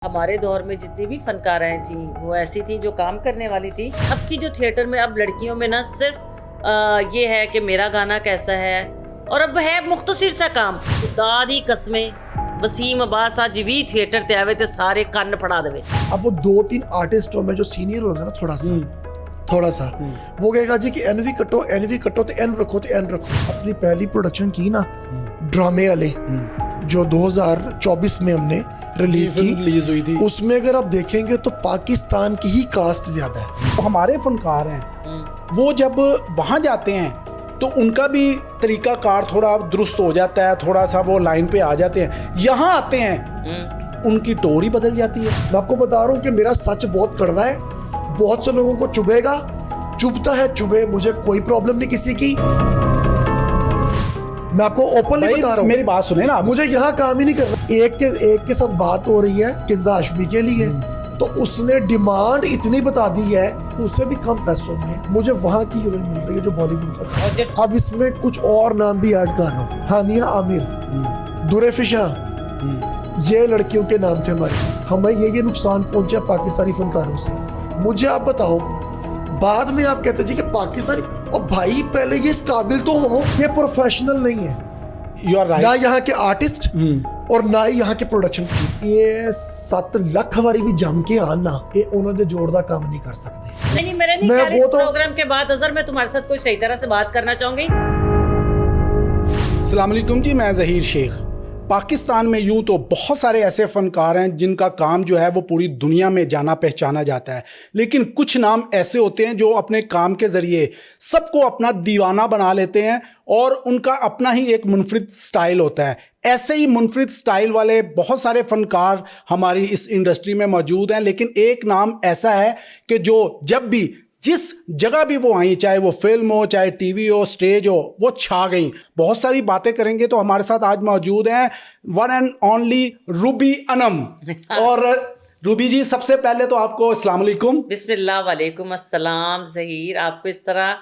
हमारे दौर में जितनी भी फनकाराएं थी वो ऐसी थी जो काम करने वाली थी। अब की जो थिएटर में अब लड़कियों में ना सिर्फ ये है कि मेरा गाना कैसा है, और अब है मुख्तसिर सा काम। खुदा दी कसमें वसीम अब्बास आज भी थिएटर ते आवे ते सारे कन्न फड़ा देवे। अब वो 2-3 आर्टिस्टों में जो सीनियर होगा ना थोड़ा सा वो कहेगा जी कि एनवी कटो तो एन रखो तो एन रखो। अपनी पहली प्रोडक्शन की ना ड्रामे वाले जो 2024 में हमने रिलीज हुई थी, उसमें अगर आप देखेंगे तो पाकिस्तान की ही कास्ट ज्यादा है। तो हमारे फनकार हैं वो जब वहाँ जाते हैं तो उनका भी तरीका कार थोड़ा दुरुस्त हो जाता है, थोड़ा सा वो लाइन पे आ जाते हैं। यहाँ आते हैं उनकी टोर ही बदल जाती है। मैं आपको बता रहा हूँ कि मेरा सच बहुत कड़वा है, बहुत से लोगों को चुभेगा, चुभता है चुभे, मुझे कोई प्रॉब्लम नहीं किसी की। मैं आपको ओपनली बता रहा हूँ, मेरी बात सुने ना, मुझे यहाँ काम ही नहीं करना। एक के साथ बात हो रही है किन्जा हाशमी के लिए, तो उसने डिमांड इतनी बता दी है उससे भी कम पैसों में मुझे वहाँ की हीरोइन मिल रही है जो बॉलीवुड का। अब इसमें कुछ और नाम भी ऐड कर रहा हूँ। हानिया आमिर, दुरेफिशा, ये लड़कियों के नाम थे हमारे। हमें ये नुकसान पहुंचा पाकिस्तानी फनकारों से। मुझे आप बताओ, बाद में आप कहते जी कि पाकिस्तानी, और भाई पहले ये इस काबिल तो हो, ये प्रोफेशनल नहीं है। You are right. ना यहाँ के आर्टिस्ट और ना ही यहाँ के प्रोडक्शन। ये 7 लाख वारी भी जम के आना, ये उन्होंने जोड़दा काम नहीं कर सकते। नहीं, मेरा नहीं मैं ख्याल वो इस तो प्रोग्राम के बाद अजहर मैं तुम्हारे साथ कोई सही तरह से बात करना चाहूंगी। अस्सलाम वालेकुम जी, मैं ज़हीर शेख। पाकिस्तान में यूं तो बहुत सारे ऐसे फनकार हैं जिनका काम जो है वो पूरी दुनिया में जाना पहचाना जाता है, लेकिन कुछ नाम ऐसे होते हैं जो अपने काम के ज़रिए सबको अपना दीवाना बना लेते हैं और उनका अपना ही एक मुनफरिद स्टाइल होता है। ऐसे ही मुनफरिद स्टाइल वाले बहुत सारे फनकार हमारी इस इंडस्ट्री में मौजूद हैं, लेकिन एक नाम ऐसा है कि जो जब भी जिस जगह भी वो आई, चाहे वो फिल्म हो, चाहे टीवी हो, स्टेज हो, वो छा गई। बहुत सारी बातें करेंगे। तो हमारे साथ आज मौजूद हैं one and only Ruby Anam. और रूबी जी, सबसे पहले तो आपको अस्सलाम वालेकुम। बिस्मिल्लाह वालेकुम अस्सलाम। ज़हीर, आपको इस तरह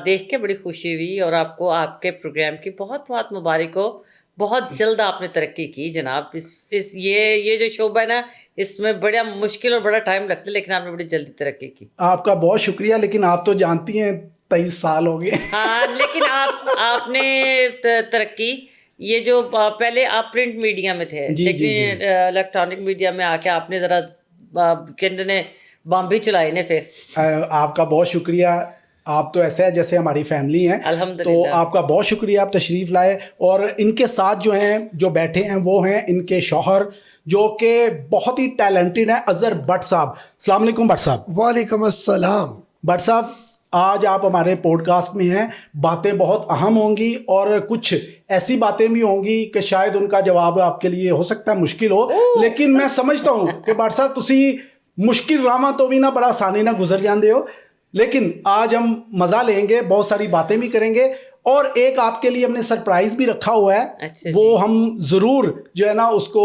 देख के बड़ी खुशी हुई और आपको आपके प्रोग्राम की बहुत बहुत मुबारक हो। बहुत जल्द आपने तरक्की की जनाब। इस ये जो शोबा है ना, इसमें बड़ा मुश्किल और बड़ा टाइम लगता है, लेकिन आपने बड़ी जल्दी तरक्की की। आपका बहुत शुक्रिया, लेकिन आप तो जानती हैं 23 साल हो गए। हाँ, लेकिन आपने तरक्की, ये जो पहले आप प्रिंट मीडिया में थे, लेकिन इलेक्ट्रॉनिक मीडिया में आके आपने ज़रा कहते ने बम भी चलाए ने। फिर आपका बहुत शुक्रिया। आप तो ऐसा है जैसे हमारी फैमिली हैं। अल्हम्दुलिल्लाह। तो आपका बहुत शुक्रिया, आप तशरीफ़ लाए। और इनके साथ जो हैं, जो बैठे हैं, वो हैं इनके शौहर, जो कि बहुत ही टैलेंटेड हैं, अज़हर भट्ट साहब। अस्सलाम वालेकुम भट्ट साहब। वालेकुम अस्सलाम। भट्ट साहब, आज आप हमारे पॉडकास्ट में हैं। बातें बहुत अहम होंगी और कुछ ऐसी बातें भी होंगी कि शायद उनका जवाब आपके लिए हो सकता है मुश्किल हो, लेकिन मैं समझता हूँ कि भट्ट साहब तुसी मुश्किल रामा तो भी ना बड़ा आसानी ना गुजर जाते हो। लेकिन आज हम मज़ा लेंगे, बहुत सारी बातें भी करेंगे और एक आपके लिए हमने सरप्राइज भी रखा हुआ है। अच्छा, वो हम ज़रूर जो है ना, उसको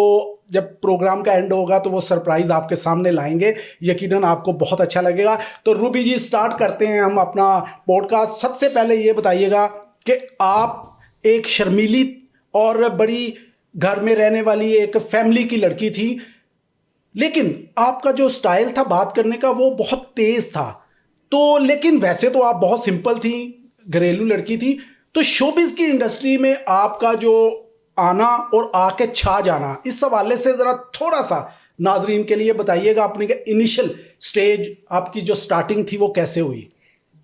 जब प्रोग्राम का एंड होगा तो वो सरप्राइज आपके सामने लाएंगे। यकीनन आपको बहुत अच्छा लगेगा। तो रूबी जी, स्टार्ट करते हैं हम अपना पॉडकास्ट। सबसे पहले ये बताइएगा कि आप एक शर्मीली और बड़ी घर में रहने वाली एक फैमिली की लड़की थी, लेकिन आपका जो स्टाइल था बात करने का वो बहुत तेज़ था। तो लेकिन वैसे तो आप बहुत सिंपल थी, घरेलू लड़की थी। तो शोबिज़ की इंडस्ट्री में आपका जो आना और आके छा जाना, इस हवाले से ज़रा थोड़ा सा नाजरीन के लिए बताइएगा। अपनी इनिशियल स्टेज, आपकी जो स्टार्टिंग थी वो कैसे हुई?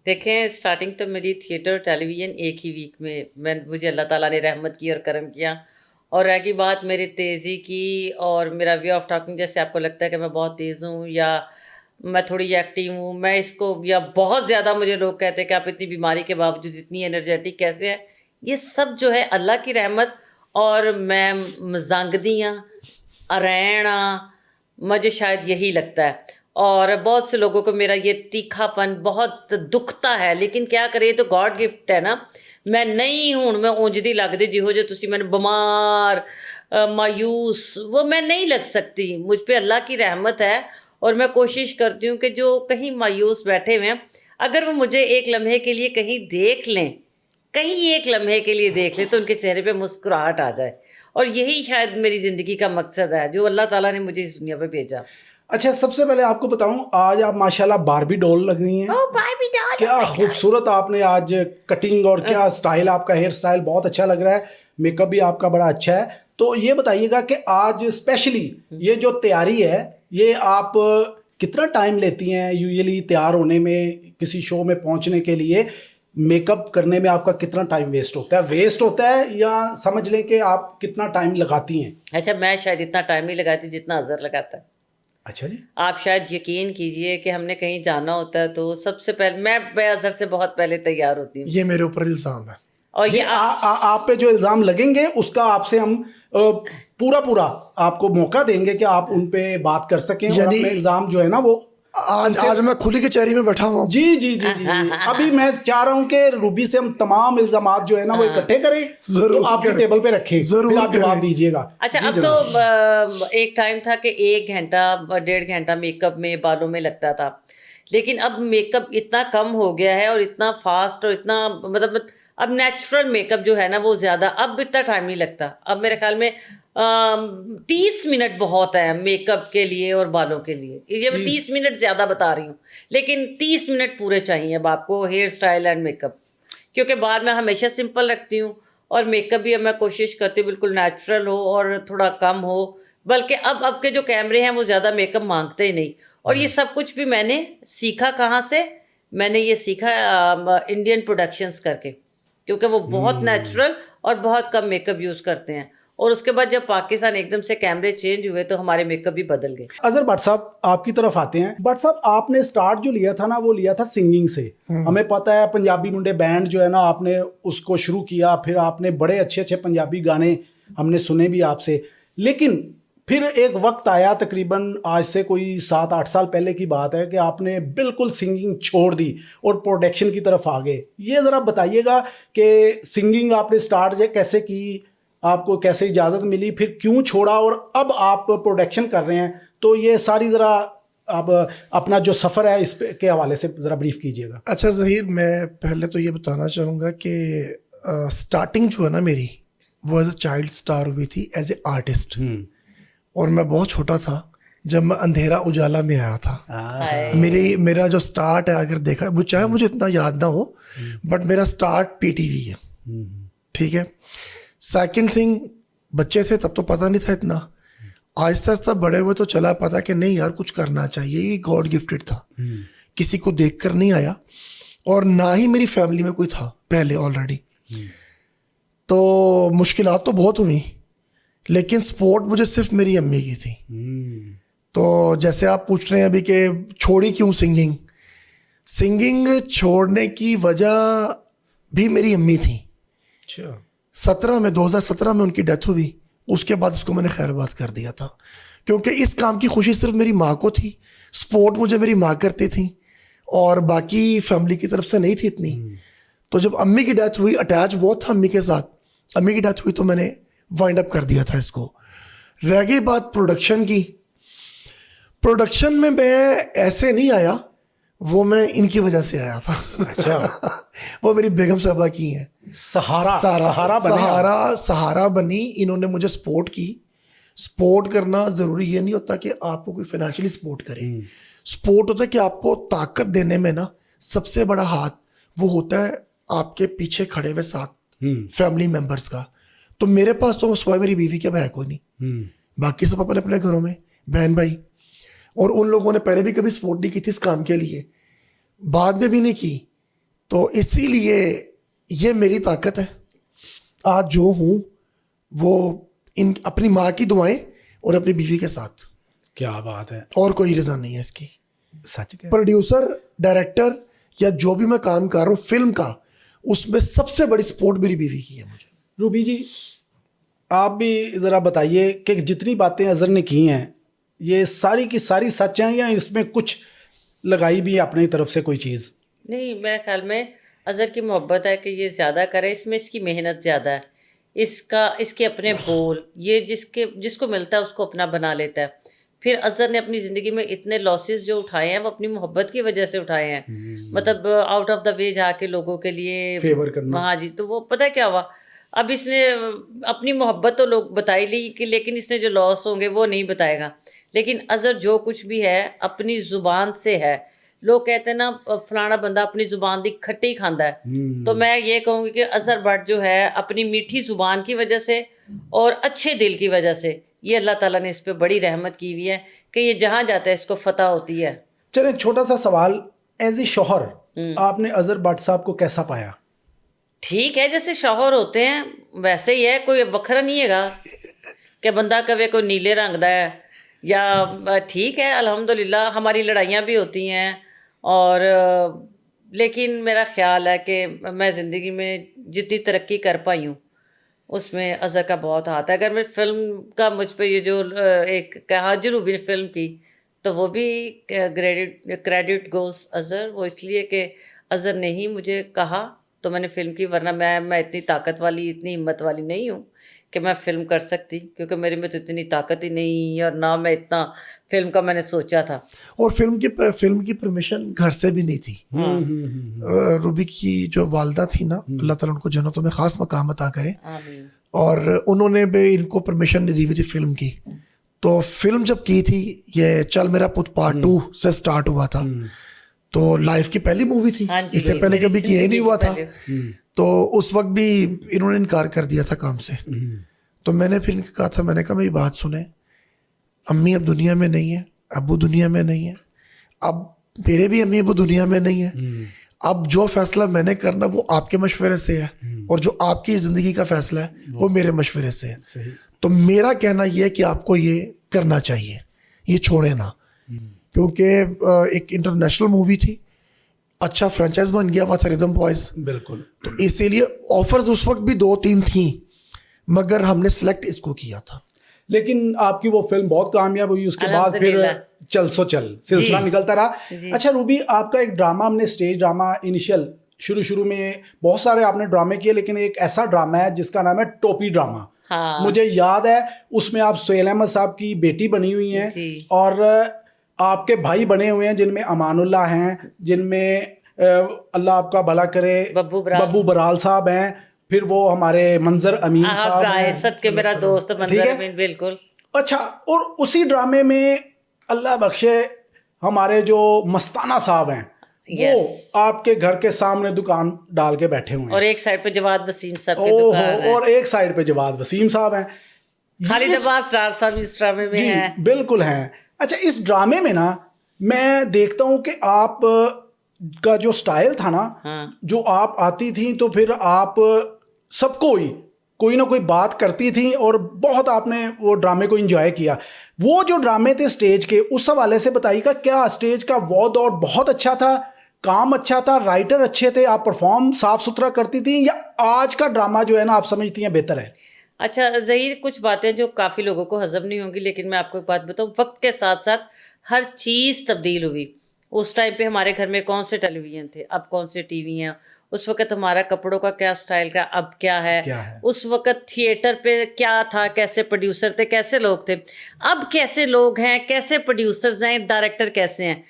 देखें, स्टार्टिंग तो मेरी थिएटर टेलीविज़न एक ही वीक में मुझे अल्लाह ताला ने रहमत की और करम किया। और रह गई बात मेरी तेज़ी की और मेरा वे ऑफ टॉकिंग, जैसे आपको लगता है कि मैं बहुत तेज़ हूँ या मैं थोड़ी एक्टिव हूँ, मैं इसको, या बहुत ज़्यादा मुझे लोग कहते हैं कि आप इतनी बीमारी के बावजूद इतनी एनर्जेटिक कैसे है। ये सब जो है अल्लाह की रहमत। और मैं मजांगदी हाँ, अरैण हाँ, मुझे शायद यही लगता है। और बहुत से लोगों को मेरा ये तीखापन बहुत दुखता है, लेकिन क्या करें, तो गॉड गिफ्ट है ना। मैं नहीं हूँ, मैं ऊंजदी लगती जिहो जो तुसी मैंने बीमार मायूस, वो मैं नहीं लग सकती। मुझ पे अल्लाह की रहमत है और मैं कोशिश करती हूँ कि जो कहीं मायूस बैठे हुए हैं, अगर वो मुझे एक लम्हे के लिए कहीं देख लें, कहीं एक लम्हे के लिए देख लें, तो उनके चेहरे पे मुस्कुराहट आ जाए। और यही शायद मेरी ज़िंदगी का मकसद है जो अल्लाह ताला ने मुझे इस दुनिया पे भेजा। अच्छा, सबसे पहले आपको बताऊं, आज आप माशाल्लाह बारबी डॉल लग रही हैं। बारबी डॉल, क्या खूबसूरत आपने आज कटिंग और क्या स्टाइल, आपका हेयर स्टाइल बहुत अच्छा लग रहा है, मेकअप भी आपका बड़ा अच्छा है। तो ये बताइएगा कि आज स्पेशली ये जो तैयारी है, ये आप कितना टाइम लेती हैं यूजुअली तैयार होने में, किसी शो में पहुंचने के लिए मेकअप करने में आपका कितना टाइम वेस्ट होता है या समझ लें कि आप कितना टाइम लगाती हैं? अच्छा, मैं शायद इतना टाइम नहीं लगाती जितना अज़हर लगाता है। अच्छा जी। आप शायद यकीन कीजिए कि हमने कहीं जाना होता है तो सबसे पहले मैं अज़हर से बहुत पहले तैयार होती हूँ। ये मेरे ऊपर इल्जाम है। और ये आप पे जो इल्जाम लगेंगे उसका आपसे हम पूरा आपको मौका देंगे कि आप उन पे बात कर सकें और अपने इल्जाम जो है ना वो आज मैं खुली कचहरी में बैठा हूँ। जी जी जी जी अभी मैं चाह रहा हूँ कि रूबी से हम तमाम इल्जामात जो है ना वो इकट्ठे करें, तो आपकी टेबल पे रखें, फिर आप जवाब दीजिएगा। अच्छा, अब तो एक टाइम था कि 1 घंटा 1.5 घंटा मेकअप में, बालों में लगता था, लेकिन अब मेकअप इतना कम हो गया है और इतना फास्ट और इतना मतलब अब नेचुरल मेकअप जो है ना वो ज़्यादा, अब इतना टाइम नहीं लगता। अब मेरे ख्याल में 30 मिनट बहुत है मेकअप के लिए और बालों के लिए। ये मैं 30 मिनट ज़्यादा बता रही हूँ, लेकिन 30 मिनट पूरे चाहिए अब आपको हेयर स्टाइल एंड मेकअप, क्योंकि बाद में हमेशा सिंपल रखती हूँ और मेकअप भी अब मैं कोशिश करती हूँ बिल्कुल नेचुरल हो और थोड़ा कम हो, बल्कि अब के जो कैमरे हैं वो ज़्यादा मेकअप मांगते ही नहीं। और ये सब कुछ भी मैंने सीखा कहाँ से? मैंने ये सीखा इंडियन प्रोडक्शंस करके, क्योंकि वो बहुत नेचुरल और बहुत कम मेकअप यूज़ करते हैं। और उसके बाद जब पाकिस्तान एकदम से कैमरे चेंज हुए तो हमारे मेकअप भी बदल गए। अजहर भट्ट साहब आपकी तरफ आते हैं। भट्ट साहब, आपने स्टार्ट जो लिया था ना वो लिया था सिंगिंग से। हमें पता है पंजाबी मुंडे बैंड जो है ना, आपने उसको शुरू किया, फिर आपने बड़े अच्छे अच्छे पंजाबी गाने हमने सुने भी आपसे, लेकिन फिर एक वक्त आया, तकरीबन आज से कोई 7-8 साल पहले की बात है, कि आपने बिल्कुल सिंगिंग छोड़ दी और प्रोडक्शन की तरफ आ गए। ये ज़रा बताइएगा कि सिंगिंग आपने स्टार्ट कैसे की, आपको कैसे इजाज़त मिली, फिर क्यों छोड़ा और अब आप प्रोडक्शन कर रहे हैं, तो ये सारी ज़रा आप अपना जो सफ़र है इस के हवाले से ज़रा ब्रीफ कीजिएगा। अच्छा ज़हीर, मैं पहले तो ये बताना चाहूँगा कि स्टार्टिंग जो है ना मेरी, वो एज ए चाइल्ड स्टार हुई थी एज ए आर्टिस्ट। और मैं बहुत छोटा था जब मैं अंधेरा उजाला में आया था। मेरा जो स्टार्ट है, अगर देखा, वो चाहे मुझे इतना याद ना हो, बट मेरा स्टार्ट पीटीवी है। ठीक है। सेकंड थिंग, बच्चे थे तब तो पता नहीं था इतना, आहिस्ता आहिस्ता बड़े हुए तो चला पता कि नहीं यार कुछ करना चाहिए, ये गॉड गिफ्टेड था, किसी को देख कर नहीं आया और ना ही मेरी फैमिली में कोई था पहले ऑलरेडी। तो मुश्किलात तो बहुत हुई, लेकिन सपोर्ट मुझे सिर्फ मेरी अम्मी की थी। तो जैसे आप पूछ रहे हैं अभी कि छोड़ी क्यों सिंगिंग छोड़ने की वजह भी मेरी अम्मी थी। 2017 में उनकी डेथ हुई, उसके बाद उसको मैंने खैरबाद कर दिया था, क्योंकि इस काम की खुशी सिर्फ मेरी माँ को थी, सपोर्ट मुझे मेरी माँ करती थी और बाकी फैमिली की तरफ से नहीं थी इतनी। तो जब अम्मी की डेथ हुई, अटैच बहुत था अम्मी के साथ, अम्मी की डेथ हुई तो मैंने वाइंड अप कर दिया था इसको। रह गई बात प्रोडक्शन की, प्रोडक्शन में मैं ऐसे नहीं आया, वो मैं इनकी वजह से आया था। अच्छा। वो मेरी बेगम साहबा की हैं, सहारा बनी। इन्होंने मुझे सपोर्ट की। सपोर्ट करना ज़रूरी ये नहीं होता कि आपको कोई फाइनेंशियली सपोर्ट करे, सपोर्ट होता है कि आपको ताकत देने में ना सबसे बड़ा हाथ वो होता है आपके पीछे खड़े हुए साथ फैमिली मेंबर्स का। तो मेरे पास तो सिवाय मेरी बीवी के है कोई नहीं, बाकी सब अपने अपने घरों में बहन भाई, और उन लोगों ने पहले भी कभी सपोर्ट नहीं की थी इस काम के लिए, बाद में भी नहीं की। तो इसीलिए ये मेरी ताकत है। आज जो हूँ वो इन अपनी माँ की दुआएं और अपनी बीवी के साथ। क्या बात है, और कोई रीज़न नहीं है इसकी। सच क्या? प्रोड्यूसर, डायरेक्टर या जो भी मैं काम कर रहा हूँ फिल्म का, उसमें सबसे बड़ी सपोर्ट मेरी बीवी की है मुझे। रूबी जी, आप भी ज़रा बताइए कि जितनी बातें अज़हर ने की हैं ये सारी की सारी सच हैं या इसमें कुछ लगाई भी है अपनी तरफ से कोई चीज़? नहीं, मेरे ख्याल में अज़हर की मोहब्बत है कि ये ज़्यादा करे, इसमें इसकी मेहनत ज़्यादा है, इसके अपने बोल, ये जिसको मिलता है उसको अपना बना लेता है। फिर अज़हर ने अपनी ज़िंदगी में इतने लॉसेस जो उठाए हैं वो अपनी मोहब्बत की वजह से उठाए हैं। मतलब आउट ऑफ द वे जाके लोगों के लिए फेवर करना। हाँ जी। तो वो पता है क्या हुआ, अब इसने अपनी मोहब्बत तो लोग बता ही ली कि, लेकिन इसने जो लॉस होंगे वो नहीं बताएगा। लेकिन अज़हर जो कुछ भी है अपनी ज़ुबान से है। लोग कहते हैं ना फलाना बंदा अपनी ज़ुबान दी खट्टी खांदा है, तो मैं ये कहूँगी कि अज़हर भट्ट जो है अपनी मीठी ज़ुबान की वजह से और अच्छे दिल की वजह से, ये अल्लाह ताला ने इस पे बड़ी रहमत की हुई है कि ये जहाँ जाता है इसको फतह होती है। चले छोटा सा सवाल, एज ए शौहर आपने अजहर भट्ट साहब को कैसा पाया? ठीक है, जैसे शौहर होते हैं वैसे ही है, कोई बखरा नहीं हैगा कि बंदा कभी कोई नीले रंग दा है या ठीक है अल्हम्दुलिल्लाह। हमारी लड़ाइयाँ भी होती हैं और लेकिन मेरा ख्याल है कि मैं ज़िंदगी में जितनी तरक्की कर पाई हूँ उसमें अज़हर का बहुत हाथ है। अगर मैं फ़िल्म का मुझ पे ये जो एक कहा भी फ़िल्म की, तो वो भी क्रेडिट गोस अज़हर, वो इसलिए कि अज़हर ने ही मुझे कहा तो मैंने फ़िल्म की, वरना मैं इतनी ताकत वाली इतनी हिम्मत वाली नहीं हूँ कि मैं फ़िल्म कर सकती, क्योंकि मेरे में तो इतनी ताकत ही नहीं और ना मैं इतना फ़िल्म का मैंने सोचा था। और फिल्म की परमिशन घर से भी नहीं थी। रूबी की जो वालदा थी ना, अल्लाह ताला उनको जन्नतों में ख़ास मकाम अता करे, आमीन। और उन्होंने भी इनको परमिशन नहीं दी हुई थी फिल्म की। तो फिल्म जब की थी, ये चल मेरा पुत पार्ट 2 से स्टार्ट हुआ था, तो लाइफ की पहली मूवी थी, हाँ जी, इससे पहले कभी किया ही नहीं हुआ था। पहले। तो उस वक्त भी इन्होंने इनकार कर दिया था काम से। तो मैंने फिर इनसे कहा था, मैंने कहा मेरी बात सुने, अम्मी अब दुनिया में नहीं है, अब्बू दुनिया में नहीं है, अब मेरे भी अम्मी अब्बू दुनिया में नहीं है, अब जो फैसला मैंने करना वो आपके मशवरे से है, और जो आपकी ज़िंदगी का फैसला है वो मेरे मशवरे से है। तो मेरा कहना ये है कि आपको ये करना चाहिए, ये छोड़े ना, क्योंकि एक इंटरनेशनल मूवी थी, अच्छा फ्रेंचाइज बन गया हुआ था रिदम बॉयज। बिल्कुल। तो इसीलिए ऑफर्स उस वक्त भी 2-3 थी, मगर हमने सेलेक्ट इसको किया था। लेकिन आपकी वो फिल्म बहुत कामयाब हुई, उसके बाद फिर चल सो चल सिलसिला निकलता रहा। अच्छा रूबी, आपका एक ड्रामा, हमने स्टेज ड्रामा इनिशियल शुरू में बहुत सारे आपने ड्रामे किए, लेकिन एक ऐसा ड्रामा है जिसका नाम है टोपी ड्रामा। हाँ। मुझे याद है उसमें आप सुहेल अहमद साहब की बेटी बनी हुई हैं और आपके भाई बने हुए हैं, जिनमें अमानुल्लाह हैं, जिनमें अल्लाह आपका भला करे बब्बू बराल साहब हैं, फिर वो हमारे मंजर अमीन साहब हैं, सद के मेरा दोस्त मंजर अमीन। बिल्कुल। अच्छा, और उसी ड्रामे में अल्लाह बख्शे हमारे जो मस्ताना साहब हैं, वो आपके घर के सामने दुकान डाल के बैठे हुए हैं, और एक साइड पे जवाद वसीम साहब की दुकान है, और एक साइड पे जवाद वसीम साहब हैं, खालिद अब्बास स्टार साहब इस ड्रामे में हैं। बिल्कुल हैं। अच्छा, इस ड्रामे में ना मैं देखता हूँ कि आप का जो स्टाइल था ना, जो आप आती थी तो फिर आप सबको ही कोई ना कोई बात करती थी और बहुत आपने वो ड्रामे को एंजॉय किया। वो जो ड्रामे थे स्टेज के, उस हवाले से बताइएगा, क्या स्टेज का वो दौर बहुत अच्छा था, काम अच्छा था, राइटर अच्छे थे, आप परफॉर्म साफ सुथरा करती थी, या आज का ड्रामा जो है ना आप समझती हैं बेहतर है? अच्छा ज़हीर, कुछ बातें जो काफ़ी लोगों को हजम नहीं होंगी, लेकिन मैं आपको एक बात बताऊँ, वक्त के साथ साथ हर चीज़ तब्दील हुई। उस टाइम पे हमारे घर में कौन से टेलीविज़न थे, अब कौन से टीवी हैं, उस वक़्त हमारा कपड़ों का क्या स्टाइल का, अब क्या है, उस वक़्त थिएटर पे क्या था, कैसे प्रोड्यूसर थे, कैसे लोग थे, अब कैसे लोग हैं, कैसे प्रोड्यूसर्स हैं, डायरेक्टर कैसे हैं।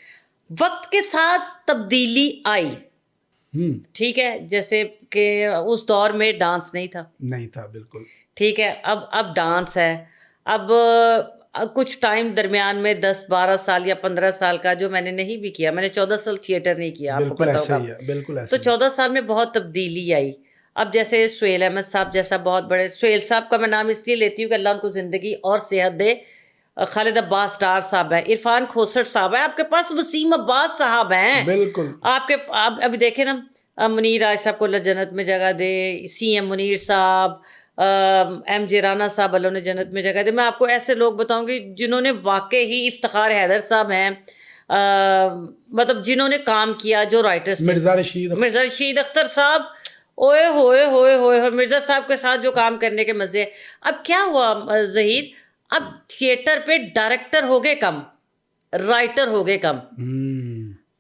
वक्त के साथ तब्दीली आई। ठीक है, जैसे कि उस दौर में डांस नहीं था बिल्कुल। ठीक है, अब डांस है। अब कुछ टाइम दरमियान में 10-12 साल या 15 साल का जो मैंने नहीं भी किया, मैंने 14 साल थिएटर नहीं किया, आपको पता होगा। बिल्कुल ऐसे तो 14 साल में बहुत तब्दीली आई। अब जैसे सुहेल अहमद साहब जैसा बहुत बड़े, सुहेल साहब का मैं नाम इसलिए लेती हूँ कि अल्लाह उनको ज़िंदगी और सेहत दे। खालिद अब्बास स्टार साहब हैं, इरफान खोसर साहब हैं, आपके पास वसीम अब्बास साहब हैं, बिल्कुल। आपके अभी देखे ना, मुनीर राज साहब को अल्लाह जन्नत में जगह दे, CM मुनीर साहब, MJ राना साहब अल्लाह ने जन्नत में जगह दे। मैं आपको ऐसे लोग बताऊंगी जिन्होंने वाकई ही, इफ्तिखार हैदर साहब हैं, मतलब जिन्होंने काम किया, जो राइटर्स, मिर्ज़ा रशीद अख्तर साहब, ओए होए होए होए, मिर्ज़ा साहब के साथ जो काम करने के मज़े। अब क्या हुआ ज़हीर, अब थिएटर पे डायरेक्टर हो गए कम, राइटर हो गए कम।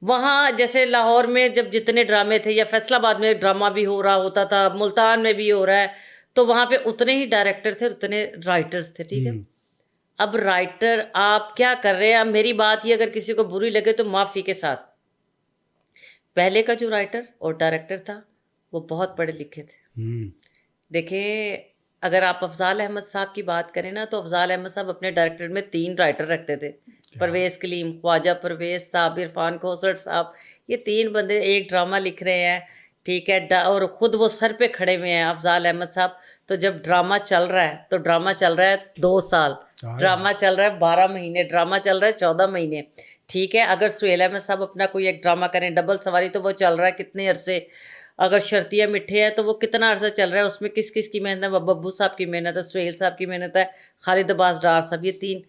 वहाँ जैसे लाहौर में जब जितने ड्रामे थे, या फैसलाबाद में ड्रामा भी हो रहा होता था, मुल्तान में भी हो रहा है, तो वहाँ पे उतने ही डायरेक्टर थे, उतने राइटर्स थे। ठीक है, अब राइटर आप क्या कर रहे हैं, अब मेरी बात ही अगर किसी को बुरी लगे तो माफ़ी के साथ, पहले का जो राइटर और डायरेक्टर था वो बहुत पढ़े लिखे थे, देखिए, अगर आप अफ़ज़ाल अहमद साहब की बात करें ना, तो अफ़ज़ाल अहमद साहब अपने डायरेक्टरेट में 3 राइटर रखते थे। परवेज़ कलीम, ख्वाजा परवेज़ साहब, इरफ़ान खोसर साहब, ये 3 बंदे एक ड्रामा लिख रहे हैं, ठीक है? और ख़ुद वो सर पे खड़े हुए हैं अफ़ज़ाल अहमद साहब। तो जब ड्रामा चल रहा है, तो ड्रामा चल रहा है 2 साल, ड्रामा चल रहा है 12 महीने, ड्रामा चल रहा है 14 महीने, ठीक है? अगर सुहेल अहमद साहब अपना कोई एक ड्रामा करें, डबल सवारी, तो वो चल रहा है कितने अरसे। अगर शर्तिया मिठे है तो वो कितना अर्सा चल रहा है, उसमें किस किस की मेहनत है, बब्बू साहब की मेहनत है, सुहेल साहब की मेहनत है, खालिद अब्बास डार साहब, ये 3।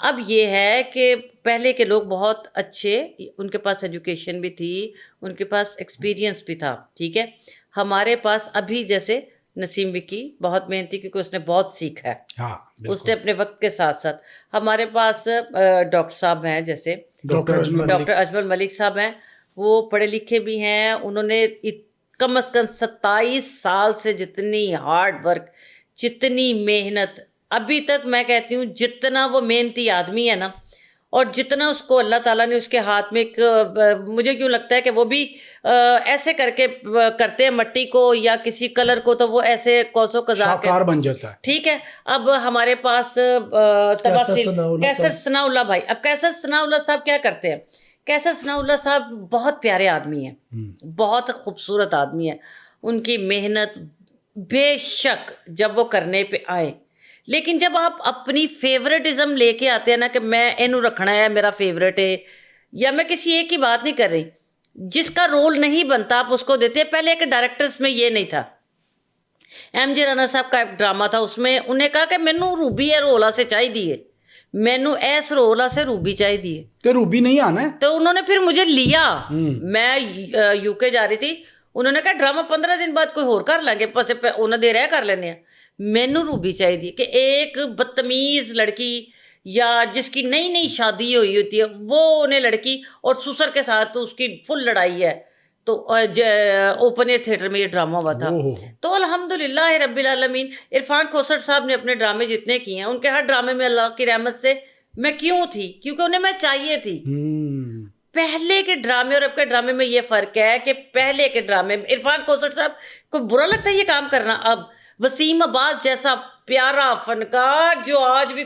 अब ये है कि पहले के लोग बहुत अच्छे, उनके पास एजुकेशन भी थी, उनके पास एक्सपीरियंस भी था, ठीक है? हमारे पास अभी जैसे नसीम विकी बहुत मेहनती, क्योंकि उसने बहुत सीखा है, हाँ, उसने अपने वक्त के साथ साथ। हमारे पास डॉक्टर साहब हैं, जैसे डॉक्टर अजमल मलिक साहब हैं, वो पढ़े लिखे भी हैं, उन्होंने कम अज़ कम 27 साल से जितनी हार्ड वर्क, जितनी मेहनत, अभी तक मैं कहती हूँ जितना वो मेहनती आदमी है ना, और जितना उसको अल्लाह ताला ने उसके हाथ में एक मुझे क्यों लगता है कि वो भी ऐसे करके करते हैं मट्टी को या किसी कलर को, तो वो ऐसे कौसो कज़ा के शाहकार बन जाता है। ठीक है। अब हमारे पास कैसर सनाउल्लाह भाई, अब कैसर सनाउल्लाह साहब क्या करते हैं? कैसर सनाउल्लाह साहब बहुत प्यारे आदमी हैं, बहुत खूबसूरत आदमी है। उनकी मेहनत बेशक जब वो करने पे आए, लेकिन जब आप अपनी फेवरेटिज्म लेके आते हैं ना कि मैं इनू रखना है, मेरा फेवरेट है, या मैं किसी एक की बात नहीं कर रही, जिसका रोल नहीं बनता आप उसको देते हैं। पहले के डायरेक्टर्स में ये नहीं था। MJ राणा साहब का एक ड्रामा था, उसमें उन्हें कहा कि मैनू रूबी है रोला से चाहिए, मैनू ऐस रोला से रूबी चाहिए, तो रूबी नहीं आना है। तो उन्होंने फिर मुझे लिया। मैं यूके जा रही थी, उन्होंने कहा ड्रामा 15 दिन बाद कोई होर कर लेंगे, पैसे उन्हें दे रहा कर लेने। मैनू रूबी चाहिए कि एक बदतमीज़ लड़की या जिसकी नई नई शादी हुई होती है, वो उन्हें लड़की और सुसर के साथ उसकी फुल लड़ाई है। तो ओपन एयर थिएटर में ये ड्रामा हुआ था। तो अल्हम्दुलिल्लाह रब्बिल आलमीन, इरफान खोसर साहब ने अपने ड्रामे जितने किए हैं, उनके हर ड्रामे में अल्लाह की रहमत से मैं क्यों थी, क्योंकि उन्हें मैं चाहिए थी। पहले के ड्रामे और अब के ड्रामे में ये फ़र्क है कि पहले के ड्रामे में इरफान खोसर साहब को बुरा लगता है ये काम करना। अब वसीम अब्बास जैसा प्यारा फनकार, जो आज भी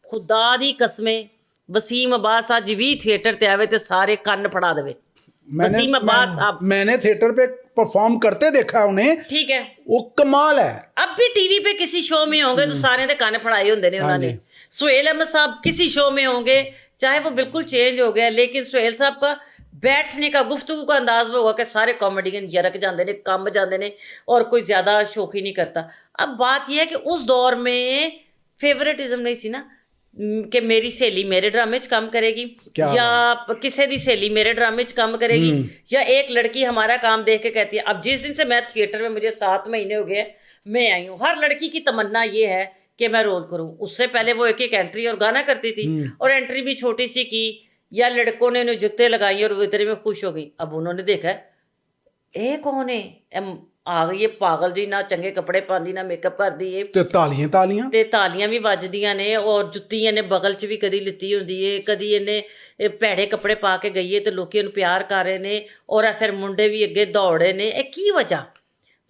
खुदा दी कसमें, वसीम अब्बास आज भी थिएटर ते आवे तो सारे कन्न फड़ा देवे। वसीम अब्बास साहब मैंने थिएटर पे परफॉर्म करते देखा है उन्हें, ठीक है, वो कमाल है। अब भी टीवी पे किसी शो में होंगे तो सारे दे काने फड़ाए होंगे ने उन्होंने। सुहेल अहमद साहब किसी शो में होंगे, चाहे वो बिल्कुल चेंज हो गया, लेकिन सुहेल साहब का बैठने का, गुफ्तगू का अंदाज वो होगा कि सारे कॉमेडियन यरक जाते ने, कम जाते ने, और कोई ज़्यादा शौकी नहीं करता। अब बात यह है कि उस दौर में फेवरेटिज्म नहीं सी ना, कि मेरी सहेली मेरे ड्रामे च काम करेगी, या किसी दी सहेली मेरे ड्रामे च काम करेगी, या एक लड़की हमारा काम देख के कहती है। अब जिस दिन से मैं थिएटर में, मुझे 7 महीने हो गए मैं आई हूँ, हर लड़की की तमन्ना ये है कि मैं रोल करूँ। उससे पहले वो एक एक एंट्री और गाना करती थी, और एंट्री भी छोटी सी की, या लड़कों ने उन्हें जुत्ते लगाई और वो इतने में खुश हो गई। अब उन्होंने देखा ए कौन है, आ गई है पागल जी, ना चंगे कपड़े पाती ना मेकअप करती है, ते तालियां भी वजदियां ने, और जुत्ती इन्हें बगल च भी कदी लिती होंदी है, कदी इन्हें भैड़े कपड़े पा के गई है तो लोग उन्हें प्यार कर रहे ने, और फिर मुंडे भी अगे दौड़े ने, की वजह।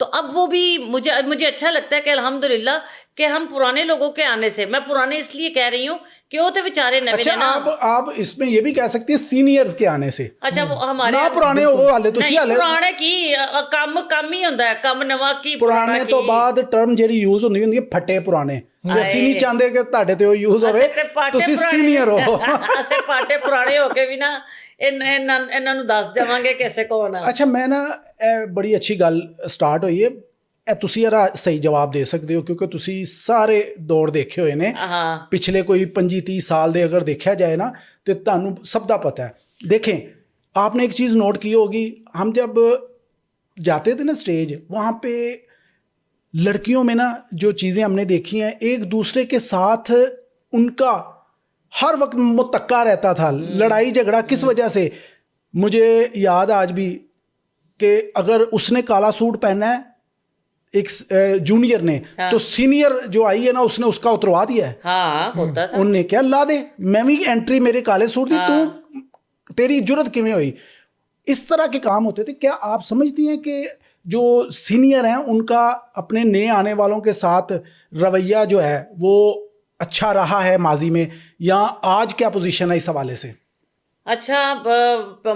तो अब वो भी मुझे अच्छा लगता है कि अल्हम्दुलिल्लाह कि हम पुराने लोगों के आने से, मैं पुराने इसलिए कह रही हूँ कि वो तो बेचारे नवे। अच्छा, आप इसमें ये भी कह सकती हैं सीनियर्स के आने से। अच्छा, वो हमारे ना पुराने हो हाले तो सी हाले पुराने की कम ही होता है, कम नवा की पुराने तो बाद टर्म ਜਿਹੜੀ यूज ਹੁੰਦੀ ਹੁੰਦੀ ਹੈ फटे पुराने, ਅਸੀਂ ਨਹੀਂ ਚਾਹੁੰਦੇ ਕਿ ਤੁਹਾਡੇ ਤੇ ਉਹ यूज ਹੋਵੇ, ਤੁਸੀਂ ਸੀਨੀਅਰ ਹੋ। ਅਸੀਂ ਪਾਟੇ ਪੁਰਾਣੇ ਹੋ ਕੇ ਵੀ ਨਾ ਇਹਨਾਂ ਨੂੰ ਦੱਸ ਦੇਵਾਂਗੇ ਕਿਸੇ ਕੌਣ ਆ। ਅੱਛਾ, ਮੈਂ ਨਾ ਬੜੀ ਅੱਛੀ ਗੱਲ ਸਟਾਰਟ ਹੋਈ ਹੈ, ਇਹ ਤੁਸੀਂ ਯਾਰ ਸਹੀ ਜਵਾਬ ਦੇ ਸਕਦੇ ਹੋ ਕਿਉਂਕਿ ਤੁਸੀਂ ਸਾਰੇ ਦੌਰ ਦੇਖੇ ਹੋਏ ਨੇ, ਪਿਛਲੇ ਕੋਈ 25-30 साल ਦੇ अगर देखा जाए ना तो ਤੁਹਾਨੂੰ सब ਦਾ पता है। देखें, आपने एक चीज़ नोट की होगी, हम जब जाते थे ना स्टेज, वहाँ पे लड़कियों में ना जो चीज़ें हमने देखी हैं, एक दूसरे के साथ उनका हर वक्त मुतक्का रहता था, लड़ाई झगड़ा किस वजह से। मुझे याद आज भी कि अगर उसने काला सूट पहना है एक जूनियर ने, तो सीनियर जो आई है ना उसने उसका उतरवा दिया है। हाँ, होता था। उनने क्या ला दे, मैं भी एंट्री मेरे काले सूट दी, तू तेरी जुर्रत किमें हुई। इस तरह के काम होते थे। क्या आप समझती हैं कि जो सीनियर हैं उनका अपने नए आने वालों के साथ रवैया जो है वो अच्छा रहा है माजी में, या आज क्या पोजीशन है इस हवाले से? अच्छा,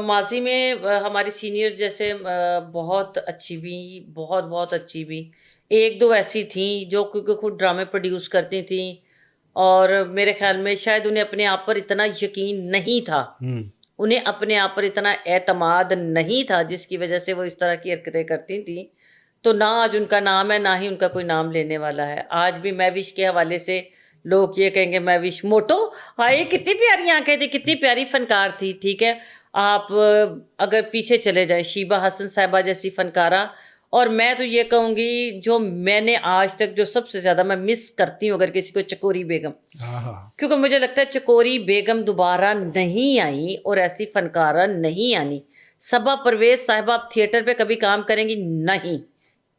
माजी में हमारी सीनियर्स जैसे बहुत अच्छी भी, बहुत बहुत अच्छी भी, एक दो ऐसी थी जो क्योंकि खुद ड्रामे प्रोड्यूस करती थी और मेरे ख्याल में शायद उन्हें अपने आप पर इतना यकीन नहीं था, उन्हें अपने आप पर इतना एतमाद नहीं था जिसकी वजह से वो इस तरह की हरकतें करती थी। तो ना आज उनका नाम है, ना ही उनका कोई नाम लेने वाला है। आज भी मैं विश के हवाले से लोग ये कहेंगे मैं विश मोटो, हाय कितनी प्यारी आंखें थी, कितनी प्यारी फनकार थी। ठीक है, आप अगर पीछे चले जाए शीबा हसन साहिबा जैसी फनकारा, और मैं तो ये कहूँगी जो मैंने आज तक जो सबसे ज़्यादा मैं मिस करती हूँ अगर किसी को, चकोरी बेगम। क्योंकि मुझे लगता है चकोरी बेगम दोबारा नहीं आई और ऐसी फनकारा नहीं आनी। सबा परवेज साहिबा अब थिएटर पे कभी काम करेंगी नहीं,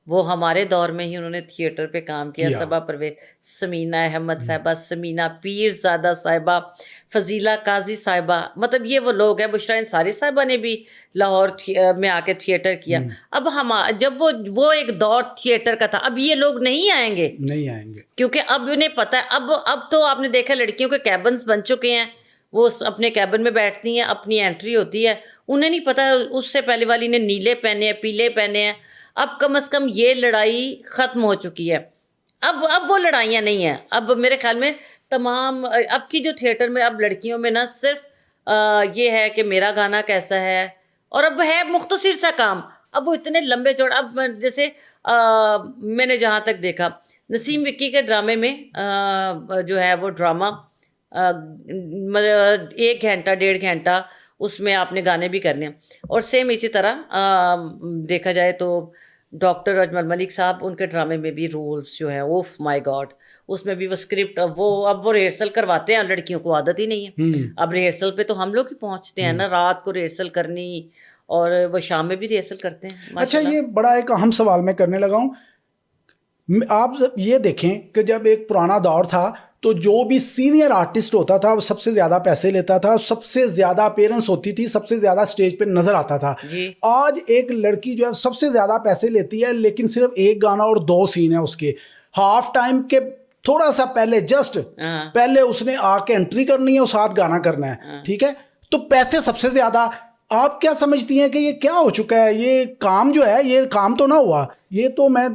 वो हमारे दौर में ही उन्होंने थिएटर पे काम किया। सबा परवेज, समीना अहमद साहिबा, समीना पीरजादा साहिबा, फजीला काजी साहिबा, मतलब ये वो लोग हैं। बुशरा अंसारी साहिबा ने भी लाहौर में आके थिएटर किया। अब हम जब वो एक दौर थिएटर का था, अब ये लोग नहीं आएंगे क्योंकि अब उन्हें पता है। अब तो आपने देखा लड़कियों के कैबन्स बन चुके हैं, वो अपने कैबिन में बैठती हैं, अपनी एंट्री होती है, उन्हें नहीं पता उससे पहले वाली ने नीले पहने हैं, पीले पहने हैं। अब कम से कम ये लड़ाई ख़त्म हो चुकी है। अब वो लड़ाइयाँ नहीं हैं। अब मेरे ख्याल में तमाम अब की जो थिएटर में अब लड़कियों में ना सिर्फ ये है कि मेरा गाना कैसा है, और अब है मुख्तसर सा काम। अब वो इतने लंबे चौड़े, अब जैसे मैंने जहाँ तक देखा नसीम विक्की के ड्रामे में जो है वो ड्रामा मतलब 1 घंटा 1.5 घंटा उसमें आपने गाने भी करने हैं। और सेम इसी तरह देखा जाए तो डॉक्टर अजमल मलिक साहब, उनके ड्रामे में भी रोल्स जो है ओफ माय गॉड, उसमें भी वो स्क्रिप्ट अब वो रिहर्सल करवाते हैं। लड़कियों को आदत ही नहीं है। अब रिहर्सल पे तो हम लोग ही पहुंचते हैं ना, रात को रिहर्सल करनी और वो शाम में भी रिहर्सल करते हैं। अच्छा, ये बड़ा एक अहम सवाल मैं करने लगा हूँ। आप ये देखें कि जब एक पुराना दौर था तो जो भी सीनियर आर्टिस्ट होता था वो सबसे ज़्यादा पैसे लेता था, सबसे ज़्यादा अपीयरेंस होती थी, सबसे ज़्यादा स्टेज पे नज़र आता था। आज एक लड़की जो है सबसे ज़्यादा पैसे लेती है लेकिन सिर्फ 1 गाना और 2 सीन है उसके। हाफ टाइम के थोड़ा सा पहले, जस्ट पहले उसने आके एंट्री करनी है और 7 गाना करना है। ठीक है, तो पैसे सबसे ज़्यादा। आप क्या समझती हैं कि ये क्या हो चुका है? ये काम जो है, ये काम तो ना हुआ, ये तो मैं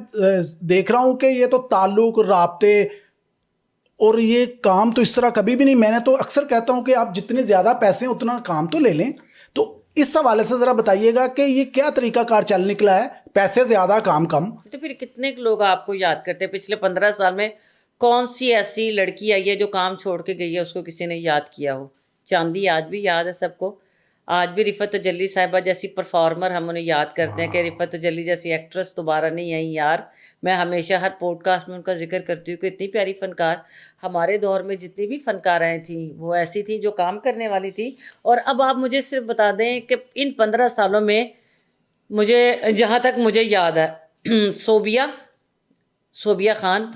देख रहा हूँ कि ये तो ताल्लुक, राब्ते, और ये काम तो इस तरह कभी भी नहीं। मैंने तो अक्सर कहता हूं कि आप जितने ज़्यादा पैसे हैं उतना काम तो ले लें। तो इस हवाले से ज़रा बताइएगा कि ये क्या तरीकाकार चल निकला है, पैसे ज़्यादा काम कम। तो फिर कितने लोग आपको याद करते हैं? पिछले 15 साल में कौन सी ऐसी लड़की आई है जो काम छोड़ के गई है, उसको किसी ने याद किया हो? चांदी आज भी याद है सबको। आज भी रिफ़त तजल्ली साहिबा जैसी परफॉर्मर हम उन्हें याद करते हैं कि रिफ़त तजल्ली जैसी एक्ट्रेस दोबारा नहीं आई यार। मैं हमेशा हर पॉडकास्ट में उनका जिक्र करती हूँ कि इतनी प्यारी फ़नकार, हमारे दौर में जितनी भी फ़नकाराएँ थीं वो ऐसी थी जो काम करने वाली थी। और अब आप मुझे सिर्फ बता दें कि इन 15 सालों में मुझे जहाँ तक मुझे याद है सोबिया खान,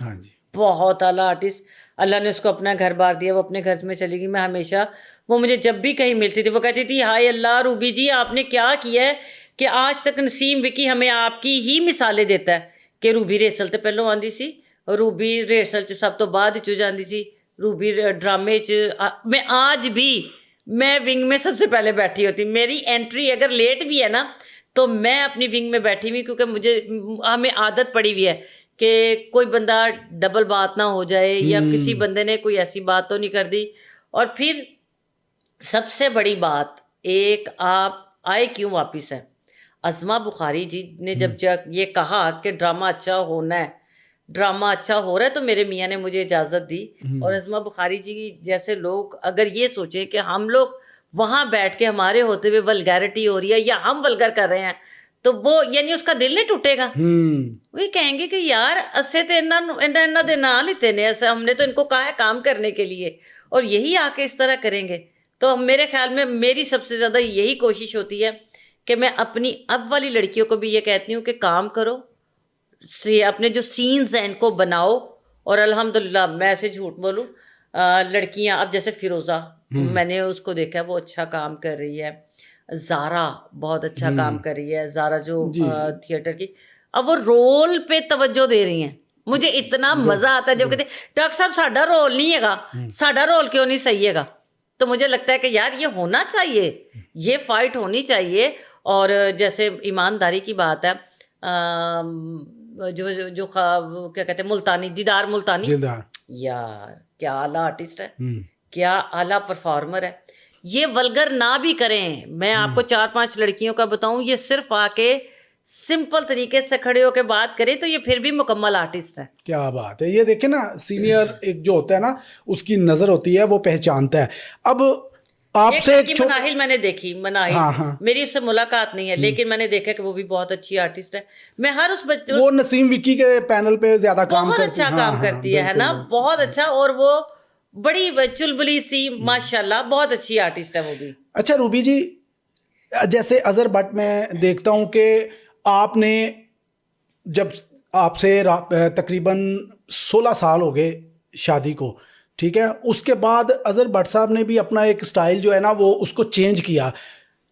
बहुत आला आर्टिस्ट, अल्लाह ने उसको अपना घर बार दिया, वो अपने घर में चली गई। मैं हमेशा, वो मुझे जब भी कहीं मिलती थी वो कहती थी हाय अल्लाह रूबी जी आपने क्या किया है कि आज तक नसीम विकी हमें आपकी ही मिसालें देता है कि रूबी रिहर्सल तो पहलों आंदी सी, रूबी रिहर्सल च सब तो बाद चो जाती सी, रूबी ड्रामे च मैं आज भी मैं विंग में सबसे पहले बैठी होती। मेरी एंट्री अगर लेट भी है ना तो मैं अपनी विंग में बैठी हुई, क्योंकि हमें आदत पड़ी हुई है कि कोई बंदा डबल बात ना हो जाए या किसी बंदे ने कोई ऐसी बात तो नहीं कर दी। और फिर सबसे बड़ी बात, एक आप आए क्यों वापस है? अज़मा बुखारी जी ने जब ये कहा कि ड्रामा अच्छा होना है, ड्रामा अच्छा हो रहा है, तो मेरे मियाँ ने मुझे इजाज़त दी। और अज़मा बुखारी जी जैसे लोग अगर ये सोचें कि हम लोग वहाँ बैठ के हमारे होते हुए वल्गैरिटी हो रही है या हम वल्गर कर रहे हैं, तो वो यानी उसका दिल नहीं टूटेगा। वो कहेंगे कि यार असे तो इन्ना दे ना लेते ने, ऐसे हमने तो इनको कहा है काम करने के लिए और यही आके इस तरह करेंगे। तो मेरे ख्याल में मेरी सबसे ज़्यादा यही कोशिश होती है कि मैं अपनी अब वाली लड़कियों को भी ये कहती हूँ कि काम करो, से अपने जो सीन्स हैं इनको बनाओ। और अल्हम्दुलिल्लाह मैं ऐसे झूठ बोलूँ, लड़कियाँ अब जैसे फ़िरोज़ा, मैंने उसको देखा वो अच्छा काम कर रही है। ज़ारा बहुत अच्छा काम कर रही है, ज़ारा जो जी। थिएटर की, अब वो रोल पे तवज्जो दे रही हैं। मुझे इतना मज़ा आता है जब कहते डॉक्टर साहब साडा रोल नहीं हैगा, साडा रोल क्यों नहीं सही हैगा। तो मुझे लगता है कि यार ये होना चाहिए, ये फाइट होनी चाहिए। और जैसे ईमानदारी की बात है, जो जो जो क्या कहते हैं, मुल्तानी, दीदार मुल्तानी, दिलदार। यार क्या आला आर्टिस्ट है, क्या आला परफॉर्मर है। ये वल्गर ना भी करें, मैं आपको 4-5 लड़कियों का बताऊं, ये सिर्फ आके सिंपल तरीके से खड़े होकर बात करें तो ये फिर भी मुकम्मल आर्टिस्ट है। क्या बात है। ये देखिए ना, सीनियर एक जो होता है ना, उसकी नजर होती है, वो पहचानता है। अब आपसे एक मनाहिल मैंने देखी, मनाहिल, हाँ। मेरी उससे मुलाकात नहीं है, लेकिन मैंने देखा कि वो भी बहुत अच्छी आर्टिस्ट है। मैं हर उस बच्चे, वो नसीम विक्की के पैनल पे ज्यादा काम बहुत करती अच्छा काम करती है ना, बहुत अच्छा। और वो बड़ी चुलबुली सी, माशाल्लाह, बहुत अच्छी आर्टिस्ट है वो भी। अच्छा रूबी जी, जैसे अजहर भट्ट में देखता हूँ कि आपने जब आपसे तकरीबन 16 साल हो गए शादी को, ठीक है, उसके बाद अजहर भट्ट साहब ने भी अपना एक स्टाइल जो है ना वो उसको चेंज किया।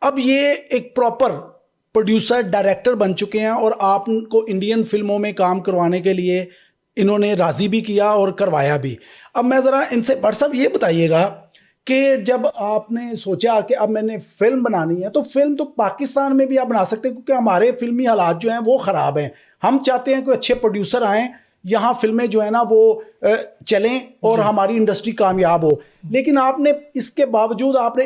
अब ये एक प्रॉपर प्रोड्यूसर डायरेक्टर बन चुके हैं और आपको इंडियन फिल्मों में काम करवाने के लिए इन्होंने राज़ी भी किया और करवाया भी। अब मैं ज़रा इनसे भट्ट साहब ये बताइएगा कि जब आपने सोचा कि अब मैंने फिल्म बनानी है, तो फिल्म तो पाकिस्तान में भी आप बना सकते हैं, क्योंकि हमारे फिल्मी हालात जो हैं वो ख़राब हैं। हम चाहते हैं कि अच्छे प्रोड्यूसर आएँ, यहाँ फिल्में जो है ना वो चलें और हमारी इंडस्ट्री कामयाब हो। लेकिन आपने इसके बावजूद आपने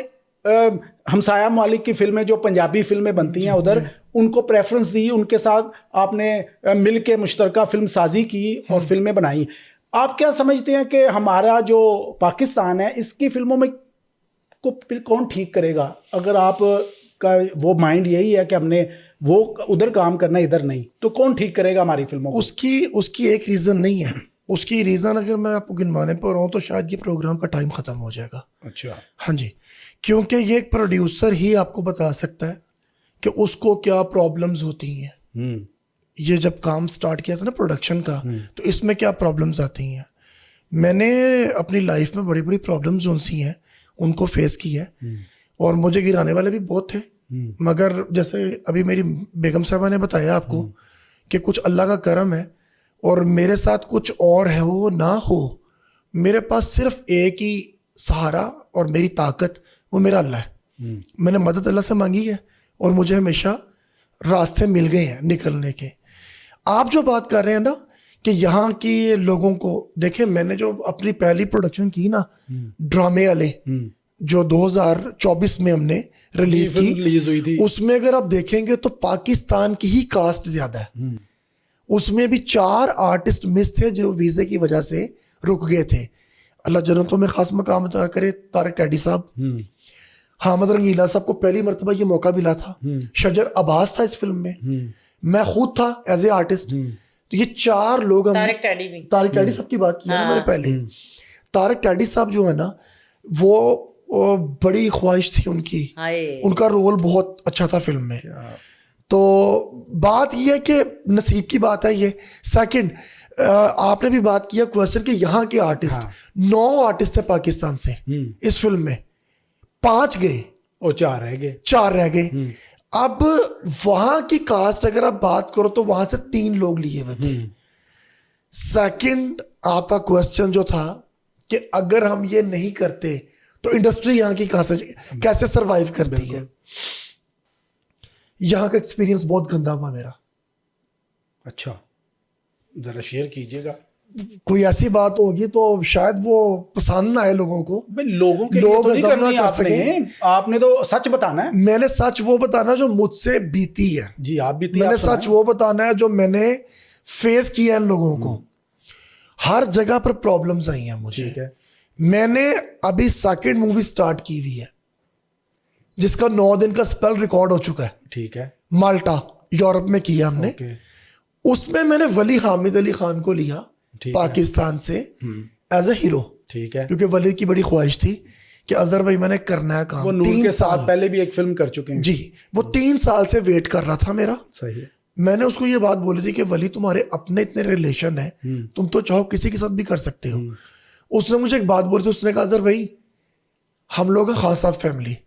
हमसाया मालिक की फिल्में, जो पंजाबी फिल्में बनती हैं उधर, उनको प्रेफरेंस दी, उनके साथ आपने मिल के मुश्तरका फिल्म साजी की और फिल्में बनाई। आप क्या समझते हैं कि हमारा जो पाकिस्तान है, इसकी फिल्मों में को फिर कौन ठीक करेगा? अगर आप का वो माइंड यही है कि हमने वो उधर काम करना, इधर नहीं, तो कौन ठीक करेगा हमारी फिल्मों को? उसकी एक रीज़न नहीं है। उसकी रीज़न अगर मैं आपको गिनवाने पर रहूँ तो शायद ये प्रोग्राम का टाइम ख़त्म हो जाएगा। अच्छा। हाँ जी, क्योंकि ये एक प्रोड्यूसर ही आपको बता सकता है कि उसको क्या प्रॉब्लम्स होती हैं। ये जब काम स्टार्ट किया था ना प्रोडक्शन का, तो इसमें क्या प्रॉब्लम्स आती हैं। मैंने अपनी लाइफ में बड़ी बड़ी प्रॉब्लम्स जो सी हैं उनको फेस किया है, और मुझे गिराने वाले भी बहुत थे, मगर जैसे अभी मेरी बेगम साहबा ने बताया आपको कि कुछ अल्लाह का करम है और मेरे साथ कुछ और है वो ना हो। मेरे पास सिर्फ एक ही सहारा और मेरी ताकत, वो मेरा अल्लाह है। मैंने मदद अल्लाह से मांगी है और मुझे हमेशा रास्ते मिल गए हैं निकलने के। आप जो बात कर रहे हैं ना कि यहाँ की लोगों को देखें, मैंने जो अपनी पहली प्रोडक्शन की ना ड्रामे वाले, जो 2024 में हमने रिलीज हुई थी, उसमें अगर आप देखेंगे तो पाकिस्तान की ही कास्ट ज्यादा है। उसमें भी 4 आर्टिस्ट मिस थे जो वीजे की वजह से रुक गए थे। अल्लाह जन्नतों में खास मकाम अता करे तारिक टैडी साहब, हामिद रंगीला साहब को पहली मरतबा ये मौका मिला था। शजर अब्बास था इस फिल्म में, मैं खुद था एज ए आर्टिस्ट। तो ये 4 लोग, तारिक टैडी साहब की बात की है ना मैंने पहले। तारिक टैडी साहब जो है ना, वो बड़ी ख्वाहिश थी उनकी, उनका रोल बहुत अच्छा था फिल्म में। तो बात ये है कि नसीब की बात है ये। सेकंड, आपने भी बात किया क्वेश्चन कि यहाँ के आर्टिस्ट, 9 आर्टिस्ट थे पाकिस्तान से इस फिल्म में, 5 गए और 4 रह गए। अब वहां की कास्ट अगर आप बात करो तो वहां से 3 लोग लिए हुए थे। सेकंड, आपका क्वेश्चन जो था कि अगर हम ये नहीं करते तो इंडस्ट्री यहाँ की कहां से कैसे सरवाइव करती है। यहाँ का एक्सपीरियंस बहुत गंदा हुआ मेरा। अच्छा, जरा शेयर कीजिएगा। कोई ऐसी बात होगी तो शायद वो पसंद ना आए लोगों को। लोगों के लिए तो नहीं करनी आपने तो सच बताना है। मैंने सच वो बताना जो मुझसे बीती है। जी, आप बीती। मैंने सच वो बताना है जो मैंने फेस किया इन लोगों को। हर जगह पर प्रॉब्लम्स आई हैं मुझे। ठीक है। मैंने अभी सेकंड मूवी स्टार्ट की हुई है जिसका 9 दिन का स्पेल रिकॉर्ड हो चुका है। ठीक है। माल्टा, यूरोप में किया हमने। उसमें मैंने वली हामिद अली खान को लिया पाकिस्तान से एज ए हीरो। ठीक है। क्योंकि वली की बड़ी ख्वाहिश थी कि अजहर भाई मैंने करना है काम। वो 3 साल पहले भी एक फिल्म कर चुके हैं। जी, वो 3 साल से वेट कर रहा था मेरा। सही है। मैंने उसको ये बात बोली थी कि वली तुम्हारे अपने इतने रिलेशन है, तुम तो चाहो किसी के साथ भी कर सकते हो। उसने मुझे एक बात बोली थी, उसने कहा अजहर भाई हम लोग हैं खान साहब फैमिली,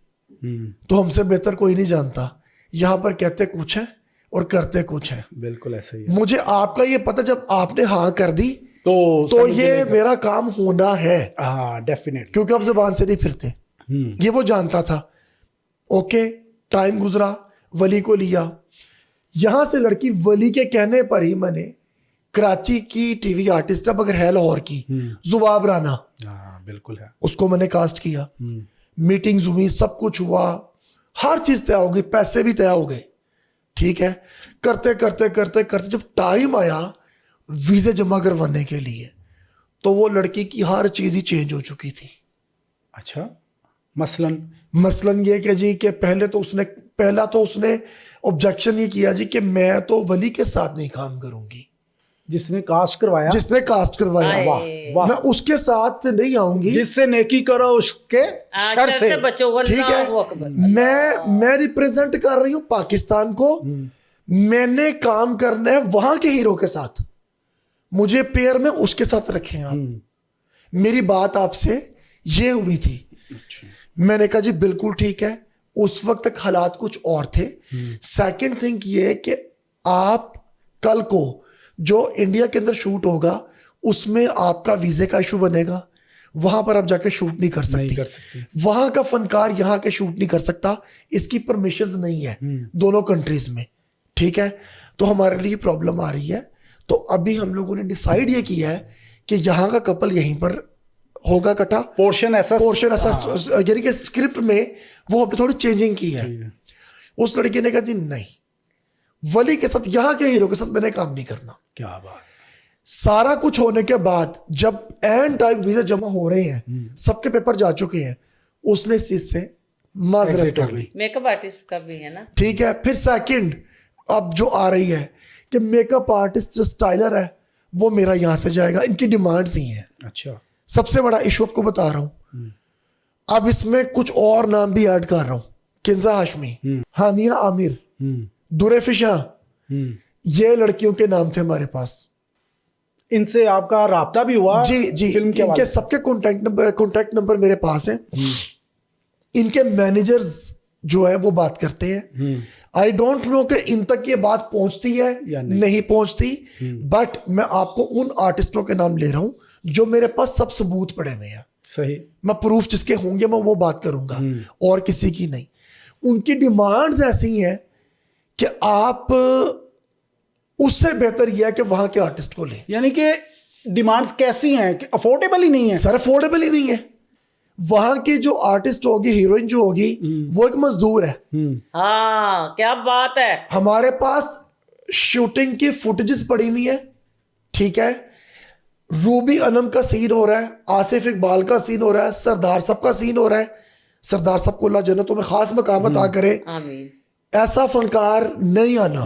तो हमसे बेहतर कोई नहीं जानता। यहाँ पर कहते कुछ है और करते कुछ है। बिल्कुल ऐसा ही है। मुझे आपका ये पता, जब आपने हाँ कर दी तो ये मेरा काम होना है। हाँ डेफिनेटली। क्योंकि आप जुबान से नहीं फिरते, ये वो जानता था। ओके, टाइम गुजरा, वली को लिया। यहां से लड़की वली के कहने पर ही मैंने कराची की टीवी आर्टिस्ट, अब अगर है लाहौर की, जुबाब राना, हाँ बिल्कुल है, उसको मैंने कास्ट किया। मीटिंग्स हुई, सब कुछ हुआ, हर चीज तय हो गई, पैसे भी तय हो गए। ठीक है, करते करते करते करते जब टाइम आया वीजे जमा करवाने के लिए, तो वो लड़की की हर चीज ही चेंज हो चुकी थी। अच्छा, मसलन ये कि जी कि पहला तो उसने ऑब्जेक्शन ये किया जी कि मैं तो वली के साथ नहीं काम करूंगी, जिसने कास्ट करवाया, वाह वाह, मैं उसके साथ नहीं आऊंगी, जिससे नेकी करो उसके शर से बचो। ठीक है, मैं रिप्रेजेंट कर रही हूं पाकिस्तान को, मैंने काम करना है वहां के हीरो के साथ, मुझे पेयर में उसके साथ रखें आप। मेरी बात आपसे ये हुई थी। मैंने कहा जी बिल्कुल ठीक है। उस वक्त तक हालात कुछ और थे। सेकंड थिंग ये कि आप कल को जो इंडिया के अंदर शूट होगा उसमें आपका वीजे का इशू बनेगा, वहां पर आप जाके शूट नहीं कर सकती। वहां का फनकार यहाँ के शूट नहीं कर सकता, इसकी परमिशंस नहीं है दोनों कंट्रीज में। ठीक है, तो हमारे लिए प्रॉब्लम आ रही है। तो अभी हम लोगों ने डिसाइड ये किया है कि यहाँ का कपल यहीं पर होगा इकट्ठा। पोर्शन ऐसा यानी कि स्क्रिप्ट में वो अपनी थोड़ी चेंजिंग की है। उस लड़की ने कहा जी नहीं, वली के साथ, यहाँ के हीरो के साथ मैंने काम नहीं करना। क्या बात। सारा कुछ होने के बाद जब एंड टाइम वीजा जमा हो रहे हैं, सबके पेपर जा चुके हैं, उसने इस चीज से माजरत कर ली। मेकअप आर्टिस्ट का भी है ना। ठीक है, फिर सेकंड अब जो आ रही है कि मेकअप आर्टिस्ट जो स्टाइलर है वो मेरा यहां से जाएगा, इनकी डिमांड्स ही हैं। अच्छा, सबसे बड़ा इशू आपको बता रहा हूं, अब इसमें कुछ और नाम भी ऐड कर रहा हूं। किंजा हाशमी, हानिया आमिर, दुरेफिशा, ये लड़कियों के नाम थे हमारे पास। इनसे आपका राब्ता भी हुआ? जी, फिल्म के इनके सबके कॉन्टैक्ट नंबर मेरे पास है। इनके मैनेजर्स जो है वो बात करते हैं। आई डोंट नो कि इन तक ये बात पहुंचती है या नहीं पहुंचती, बट मैं आपको उन आर्टिस्टों के नाम ले रहा हूं जो मेरे पास सब सबूत पड़े हुए हैं। सही, मैं प्रूफ जिसके होंगे मैं वो बात करूंगा, और किसी की नहीं। उनकी डिमांड्स ऐसी हैं कि आप उससे बेहतर यह है कि वहां के आर्टिस्ट को लें। यानी कि डिमांड्स कैसी हैं कि अफोर्डेबल ही नहीं है? सर अफोर्डेबल ही नहीं है। वहां की जो आर्टिस्ट होगी, हीरोइन जो होगी, वो एक मजदूर है। हाँ, क्या बात है। हमारे पास शूटिंग की फुटेजेस पड़ी हुई है। ठीक है, रूबी अनम का सीन हो रहा है, आसिफ इकबाल का सीन हो रहा है, सरदार साहब का सीन हो रहा है। सरदार साहब को अल्लाह जन्नतों में खास मकामत आ करे। आमीन। ऐसा फनकार नहीं आना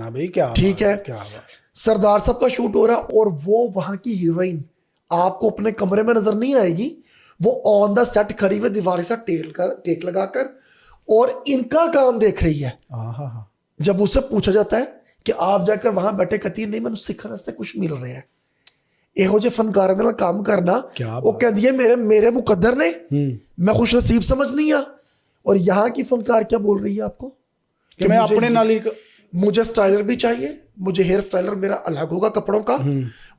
भाई, क्या ठीक है। क्या बात। सरदार साहब का शूट हो रहा है और वो वहां की हीरोइन आपको अपने कमरे में नजर नहीं आएगी, वो ऑन द सेट खड़ी हुई दीवार से टेक लगाकर और इनका काम देख रही है। जब उससे पूछा जाता है कि आप जाकर वहां बैठे, कहती है नहीं, मैंने सीखने से कुछ मिल रहा है। ਇਹੋ ਜਿਹੇ फनकारां ਦੇ ਨਾਲ काम करना, वो कहती है मेरे मुकद्दर ने, मैं खुश नसीब समझनी आ। और यहाँ की फनकार क्या बोल रही है आपको कि मैं अपने नाली मुझे स्टाइलर भी चाहिए, मुझे हेयर स्टाइलर मेरा अलग होगा कपड़ों का,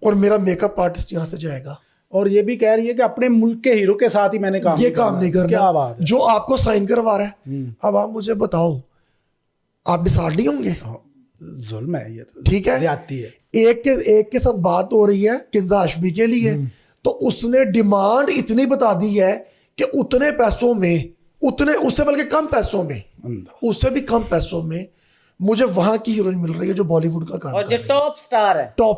और मेरा मेकअप आर्टिस्ट यहाँ से जाएगा। और ये भी कह रही है कि अपने मुल्क के हीरो के साथ ही मैंने काम नहीं करना। क्या बात है। जो आपको साइन करवा रहा है, अब आप मुझे बताओ, आप डिसाइड नहीं होंगे? जुल्म है ये तो, ठीक है, ज्यादती है। एक के साथ बात हो रही है किंजा हाशमी के लिए, तो उसने डिमांड इतनी बता दी है कि उतने पैसों में, उससे बल्कि कम पैसों में, उससे भी कम पैसों में मुझे वहां की हीरोइन मिल रही है जो बॉलीवुड का काम और जो टॉप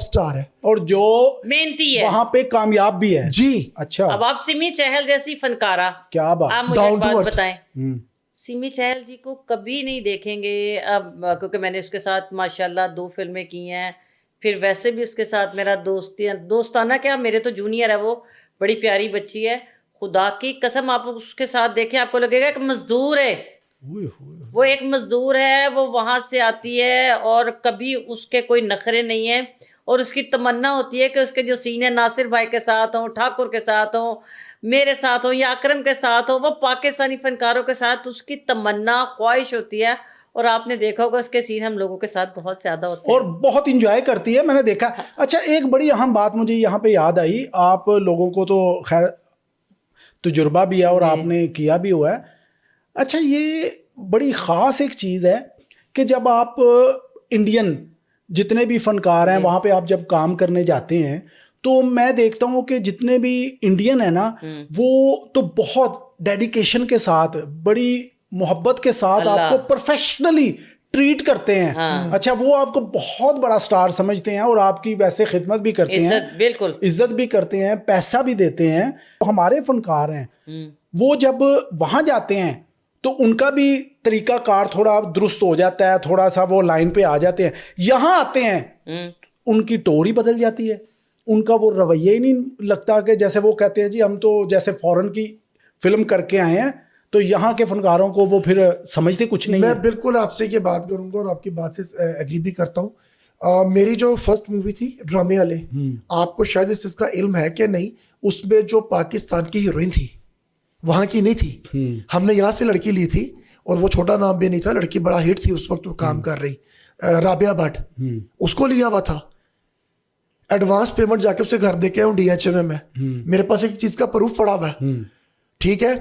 स्टार है और जो मेहनती है, वहां पे कामयाब भी है जी। अच्छा, अब आप सिमी चहल जैसी फनकारा, क्या बात, आप मुझे एक बात बताएं, सिमी चहल जी को कभी नहीं देखेंगे अब, क्योंकि मैंने उसके साथ माशाल्लाह 2 फिल्में की हैं, फिर वैसे भी उसके साथ मेरा दोस्ताना क्या, मेरे तो जूनियर है वो, बड़ी प्यारी बच्ची है। खुदा की कसम, आप उसके साथ देखें आपको लगेगा एक मजदूर है, वो एक मजदूर है। वो वहाँ से आती है और कभी उसके कोई नखरे नहीं है, और उसकी तमन्ना होती है कि उसके जो सीन है नासिर भाई के साथ हों, ठाकुर के साथ हों, मेरे साथ हो या अकरम के साथ हो, वो पाकिस्तानी फनकारों के साथ उसकी तमन्ना ख्वाहिश होती है। और आपने देखा होगा उसके सीन हम लोगों के साथ बहुत ज्यादा होते हैं और बहुत इंजॉय करती है, मैंने देखा। अच्छा, एक बड़ी अहम बात मुझे यहाँ पे याद आई, आप लोगों को तो खैर तजुर्बा भी है और आपने किया भी हुआ है। अच्छा, ये बड़ी ख़ास एक चीज़ है कि जब आप इंडियन जितने भी फनकार हैं वहाँ पे आप जब काम करने जाते हैं तो मैं देखता हूँ कि जितने भी इंडियन है ना, वो तो बहुत डेडिकेशन के साथ, बड़ी मोहब्बत के साथ आपको प्रोफेशनली ट्रीट करते हैं। अच्छा, वो आपको बहुत बड़ा स्टार समझते हैं और आपकी वैसे खिदमत भी करते हैं, बिल्कुल इज्जत भी करते हैं, पैसा भी देते हैं। हमारे फनकार हैं वो जब वहाँ जाते हैं तो उनका भी तरीका कार थोड़ा दुरुस्त हो जाता है, थोड़ा सा वो लाइन पे आ जाते हैं। यहाँ आते हैं उनकी टोर ही बदल जाती है, उनका वो रवैया ही नहीं लगता कि जैसे वो कहते हैं जी हम तो जैसे फॉरेन की फिल्म करके आए हैं, तो यहाँ के फनकारों को वो फिर समझते कुछ नहीं मैं है। बिल्कुल आपसे ये बात करूंगा और आपकी बात से एग्री भी करता हूँ। मेरी जो फर्स्ट मूवी थी ड्रामे वाले, आपको शायद इस चीज़ का इल्म है कि नहीं, उसमें जो पाकिस्तान की हीरोइन थी वहाँ की नहीं थी, हमने यहाँ से लड़की ली थी और वो छोटा नाम भी नहीं था, लड़की बड़ा हिट थी उस वक्त वो काम कर रही, राबिया भट्ट, उसको लिया हुआ था। एडवांस पेमेंट जाके उसे घर दे के आऊँ DHM में, मेरे पास एक चीज़ का प्रूफ पड़ा हुआ है, ठीक है।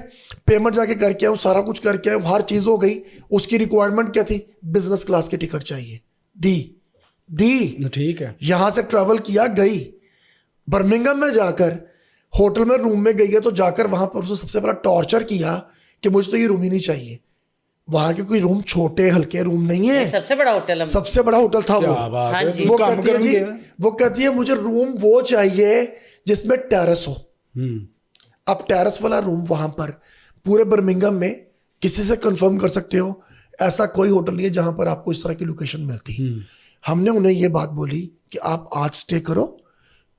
पेमेंट जाके करके आऊँ, सारा कुछ करके आऊँ, हर चीज़ हो गई। उसकी रिक्वायरमेंट क्या थी, बिजनेस क्लास की टिकट चाहिए, दी ठीक है। यहाँ से ट्रैवल किया, गई बर्मिंघम में जाकर होटल में रूम में गई है, तो जाकर वहां पर उसने सबसे पहला टॉर्चर किया कि मुझे तो ये रूम ही नहीं चाहिए। वहां के कोई रूम छोटे हल्के रूम नहीं है, सबसे बड़ा होटल सबसे बड़ा होटल था वो। हाँ जी। वो कहती है मुझे रूम वो चाहिए जिसमें टेरेस हो। अब टेरेस वाला रूम वहां पर पूरे बर्मिंघम में किसी से कंफर्म कर सकते हो, ऐसा कोई होटल नहीं है जहां पर आपको इस तरह की लोकेशन मिलती। हमने उन्हें ये बात बोली कि आप आज स्टे करो,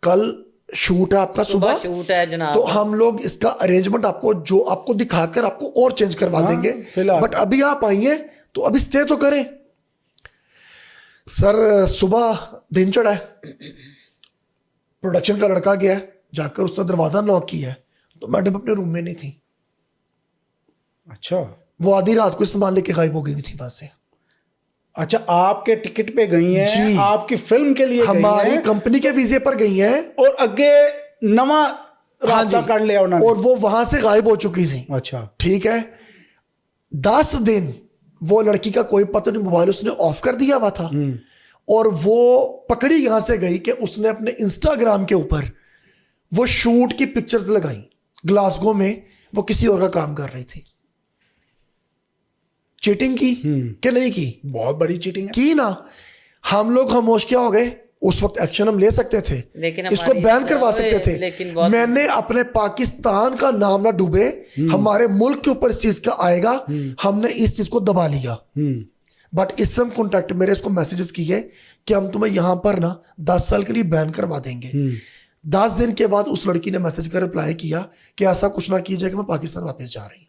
कल शूट है आपका, सुबह शूट है जनाब, तो हम लोग इसका अरेंजमेंट आपको जो आपको दिखाकर आपको और चेंज करवा देंगे, बट अभी आप आइए तो अभी स्टे तो करें। सर सुबह दिन चढ़ा है, प्रोडक्शन का लड़का गया, जाकर उसने दरवाजा लॉक किया है, तो मैडम अपने रूम में नहीं थी। अच्छा, वो आधी रात को सामान लेके गायब हो गई थी वहां से। अच्छा, आपके टिकट पे गई हैं, आपकी फिल्म के लिए हमारी कंपनी के वीजे पर गई हैं और आगे नवा रास्ता कर लिया उन्होंने, और वो वहां से गायब हो चुकी थी। अच्छा, ठीक है, 10 दिन वो लड़की का कोई पता नहीं, मोबाइल उसने ऑफ कर दिया हुआ था, और वो पकड़ी यहां से गई कि उसने अपने इंस्टाग्राम के ऊपर वो शूट की पिक्चर्स लगाई। ग्लासगो में वो किसी और का काम कर रही थी। चीटिंग की कि नहीं की? बहुत बड़ी चीटिंग है की ना। हम लोग खामोश क्या हो गए? उस वक्त एक्शन हम ले सकते थे, लेकिन इसको बैन करवा सकते थे, लेकिन मैंने अपने पाकिस्तान का नाम ना डूबे, हमारे मुल्क के ऊपर इस चीज का आएगा, हमने इस चीज को दबा लिया। बट इस समय कॉन्टैक्ट मेरे इसको मैसेजेस किए कि हम तुम्हें यहां पर ना 10 साल के लिए बैन करवा देंगे। 10 दिन के बाद उस लड़की ने मैसेज कर रिप्लाई किया कि ऐसा कुछ ना कीजिए कि मैं पाकिस्तान वापस जा रही हूँ।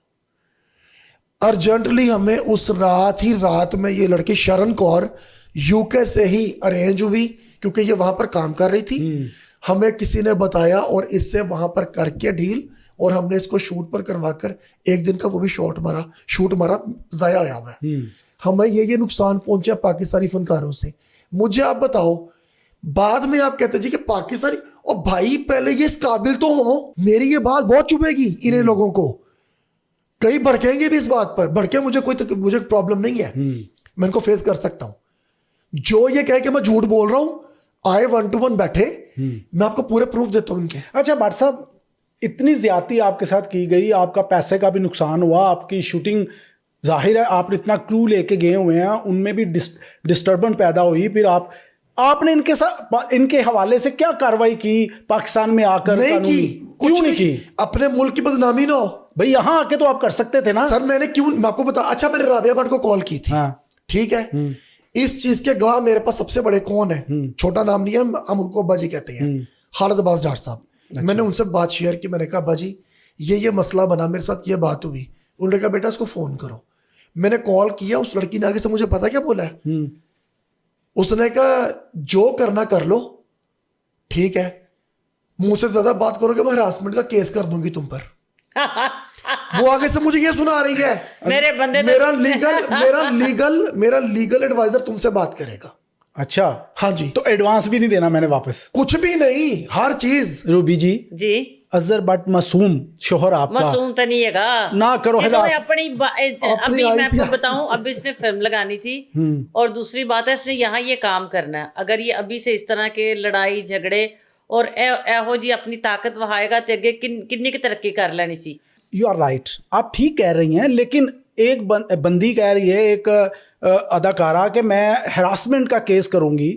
अर्जेंटली हमें उस रात में ये लड़की शरण कौर यूके से ही अरेंज हुई, क्योंकि ये वहां पर काम कर रही थी। हमें किसी ने बताया और इससे वहां पर करके डील, और हमने इसको शूट पर करवाकर 1 दिन का वो भी शूट मारा जाया आया हुआ है। हमें ये नुकसान पहुंचा पाकिस्तानी फनकारों से। मुझे आप बताओ, बाद में आप कहते जी कि पाकिस्तानी, और भाई पहले ये इस काबिल तो हो। मेरी ये बात बहुत चुभेगी इन्हें लोगों को, कई भड़केंगे भी इस बात पर। भड़के मुझे मुझे प्रॉब्लम नहीं है, मैं इनको फेस कर सकता हूं। जो ये कहे कि मैं झूठ बोल रहा हूं, आए 1 to 1 बैठे, मैं आपको पूरे प्रूफ देता हूं इनके। अच्छा भाट साहब, इतनी ज्यादती आपके साथ की गई, आपका पैसे का भी नुकसान हुआ, आपकी शूटिंग, जाहिर है आप इतना क्रू लेके गए हुए हैं, उनमें भी डिस्टर्बेंस पैदा हुई, फिर आपने इनके साथ, इनके हवाले से क्या कार्रवाई की पाकिस्तान में आकर? नहीं की, क्यों नहीं की? अपने मुल्क की बदनामी ना हो भाई, यहां आके तो आप कर सकते थे ना। सर मैंने क्यों, मैं आपको बता, अच्छा मैंने राबिया भट्ट को कॉल की थी, ठीक है। इस चीज के गवाह मेरे पास सबसे बड़े कौन है, छोटा नाम नहीं है, हम उनको अब्बा जी कहते हैं, खालिद अब्बास डार साहब। अच्छा। मैंने उनसे बात शेयर की, मैंने कहा अब्बा जी ये मसला बना, मेरे साथ ये बात हुई। उन्होंने कहा बेटा इसको फोन करो। मैंने कॉल किया, उस लड़की ने आगे से मुझे पता क्या बोला है, उसने कहा जो करना कर लो, ठीक है, मुझसे ज्यादा बात करोगे मैं हरासमेंट का केस कर दूंगी तुम पर। वो आगे से मुझे ये सुना रही है मेरे बंदे तो- मेरा लीगल एडवाइजर तुमसे बात करेगा। अच्छा, हाँ जी। तो एडवांस भी नहीं देना मैंने वापस? कुछ भी नहीं, हर चीज। रूबी जी, जी अजहर बट मासूम शोहर आपका, मासूम तो नहीं है ना करो जी, तो मैं हरास। अपनी अभी आई मैं थी। आपको बताऊं, अभी इसने फिल्म लगानी थी और दूसरी बात है इसने यहाँ ये काम करना है। अगर ये अभी से इस तरह के लड़ाई झगड़े और एहो जी अपनी ताकत वहाएगा तो अगे किन्नी की तरक्की कर लेनी सी। यू आर राइट, आप ठीक कह रही हैं, लेकिन एक बंदी कह रही है, एक अदाकारा, कि मैं हरासमेंट का केस करूंगी,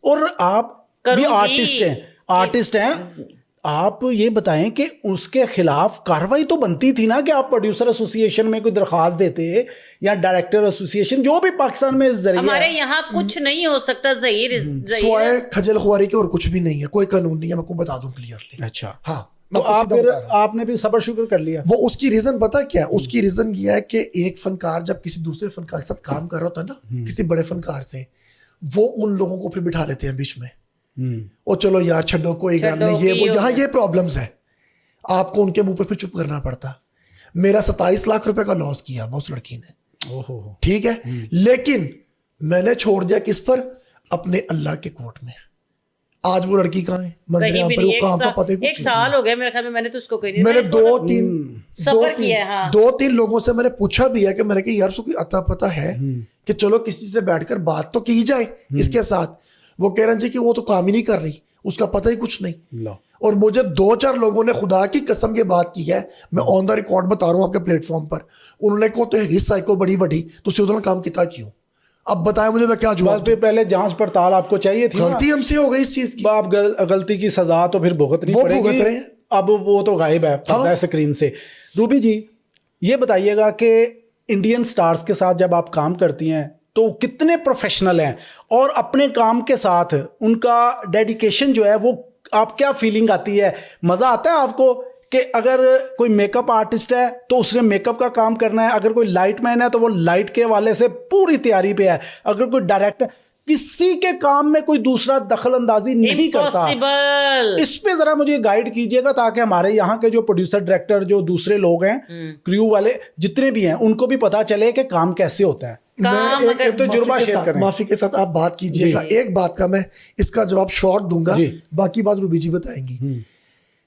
और आप भी करूंगी। आर्टिस्ट हैं। आप ये बताएं कि उसके खिलाफ कार्रवाई तो बनती थी ना, कि आप प्रोड्यूसर एसोसिएशन में कोई दरखास्त देते या डायरेक्टर एसोसिएशन, जो भी पाकिस्तान में जरिए। हमारे यहाँ कुछ नहीं हो सकता ज़हीर स्वाय खजल खुआरी के और कुछ भी नहीं है, कोई कानून नहीं है, मैं आपको बता दूं क्लियरली। अच्छा, हाँ, तो आप फिर आपने भी सबर शुक्र कर लिया? वो उसकी रीजन पता क्या है? उसकी रीजन ये है कि एक फनकार जब किसी दूसरे फनकार के साथ काम कर रहा होता है ना, किसी बड़े फनकार से, वो उन लोगों को फिर बिठा लेते हैं बीच में, और चलो यार छड्डो कोई गल नहीं, ये वो, यहाँ ये प्रॉब्लम्स है, आपको उनके मुंह पे फिर चुप करना पड़ता। मेरा 27 लाख रुपए का लॉस किया वो उस लड़की ने, ओहो, ठीक है, लेकिन मैंने छोड़ दिया किस पर? अपने अल्लाह के कोर्ट में। आज वो लड़की कहाँ है? मंदिर पर, वो काम का पता ही कुछ एक साल हो गया मेरे ख्याल में, मैंने तो उसको कोई नहीं, मैंने सबर किया है। हाँ। 2-3 लोगों से मैंने पूछा भी है कि मैंने कहा यार उसको कोई अता पता है कि चलो किसी से बैठकर बात तो की जाए इसके साथ। वो कह रहे हैं जी कि वो तो काम ही नहीं कर रही, उसका पता ही कुछ नहीं। और मुझे 2-4 लोगों ने खुदा की कसम ये बात की है, मैं ऑन द रिकॉर्ड बता रहा हूँ आपके प्लेटफॉर्म पर, उन्होंने कहा तो है साइको बड़ी बड़ी, तो उन्होंने काम किया क्यों? अब बताया मुझे, मैं क्या जवाब दूं? पहले जांच पड़ताल आपको चाहिए थी। गलती हमसे हो गई इस चीज की। आप गलती की सजा तो फिर भुगतनी वो पड़ेगी। भुगत रहे हैं। अब वो तो गायब है पर्दा स्क्रीन से। रूबी जी, ये बताइएगा कि इंडियन स्टार्स के साथ जब आप काम करती हैं तो कितने प्रोफेशनल हैं, और अपने काम के साथ उनका डेडिकेशन जो है, वो आप क्या फीलिंग आती है? मज़ा आता है आपको कि अगर कोई मेकअप आर्टिस्ट है तो उसने मेकअप का काम करना है, अगर कोई लाइट मैन है तो वो लाइट के वाले से पूरी तैयारी पे है, अगर कोई डायरेक्टर, किसी के काम में कोई दूसरा दखल अंदाजी नहीं करता। इस पे जरा मुझे गाइड कीजिएगा, ताकि हमारे यहाँ के जो प्रोड्यूसर डायरेक्टर, जो दूसरे लोग हैं, क्रू वाले जितने भी हैं, उनको भी पता चले कि काम कैसे होता है। मैं एक तजुर्बा शेयर करें, माफी के साथ आप बात कीजिएगा। एक बात का मैं इसका जवाब शॉर्ट दूंगा, बाकी बात रूबी जी बताएंगी।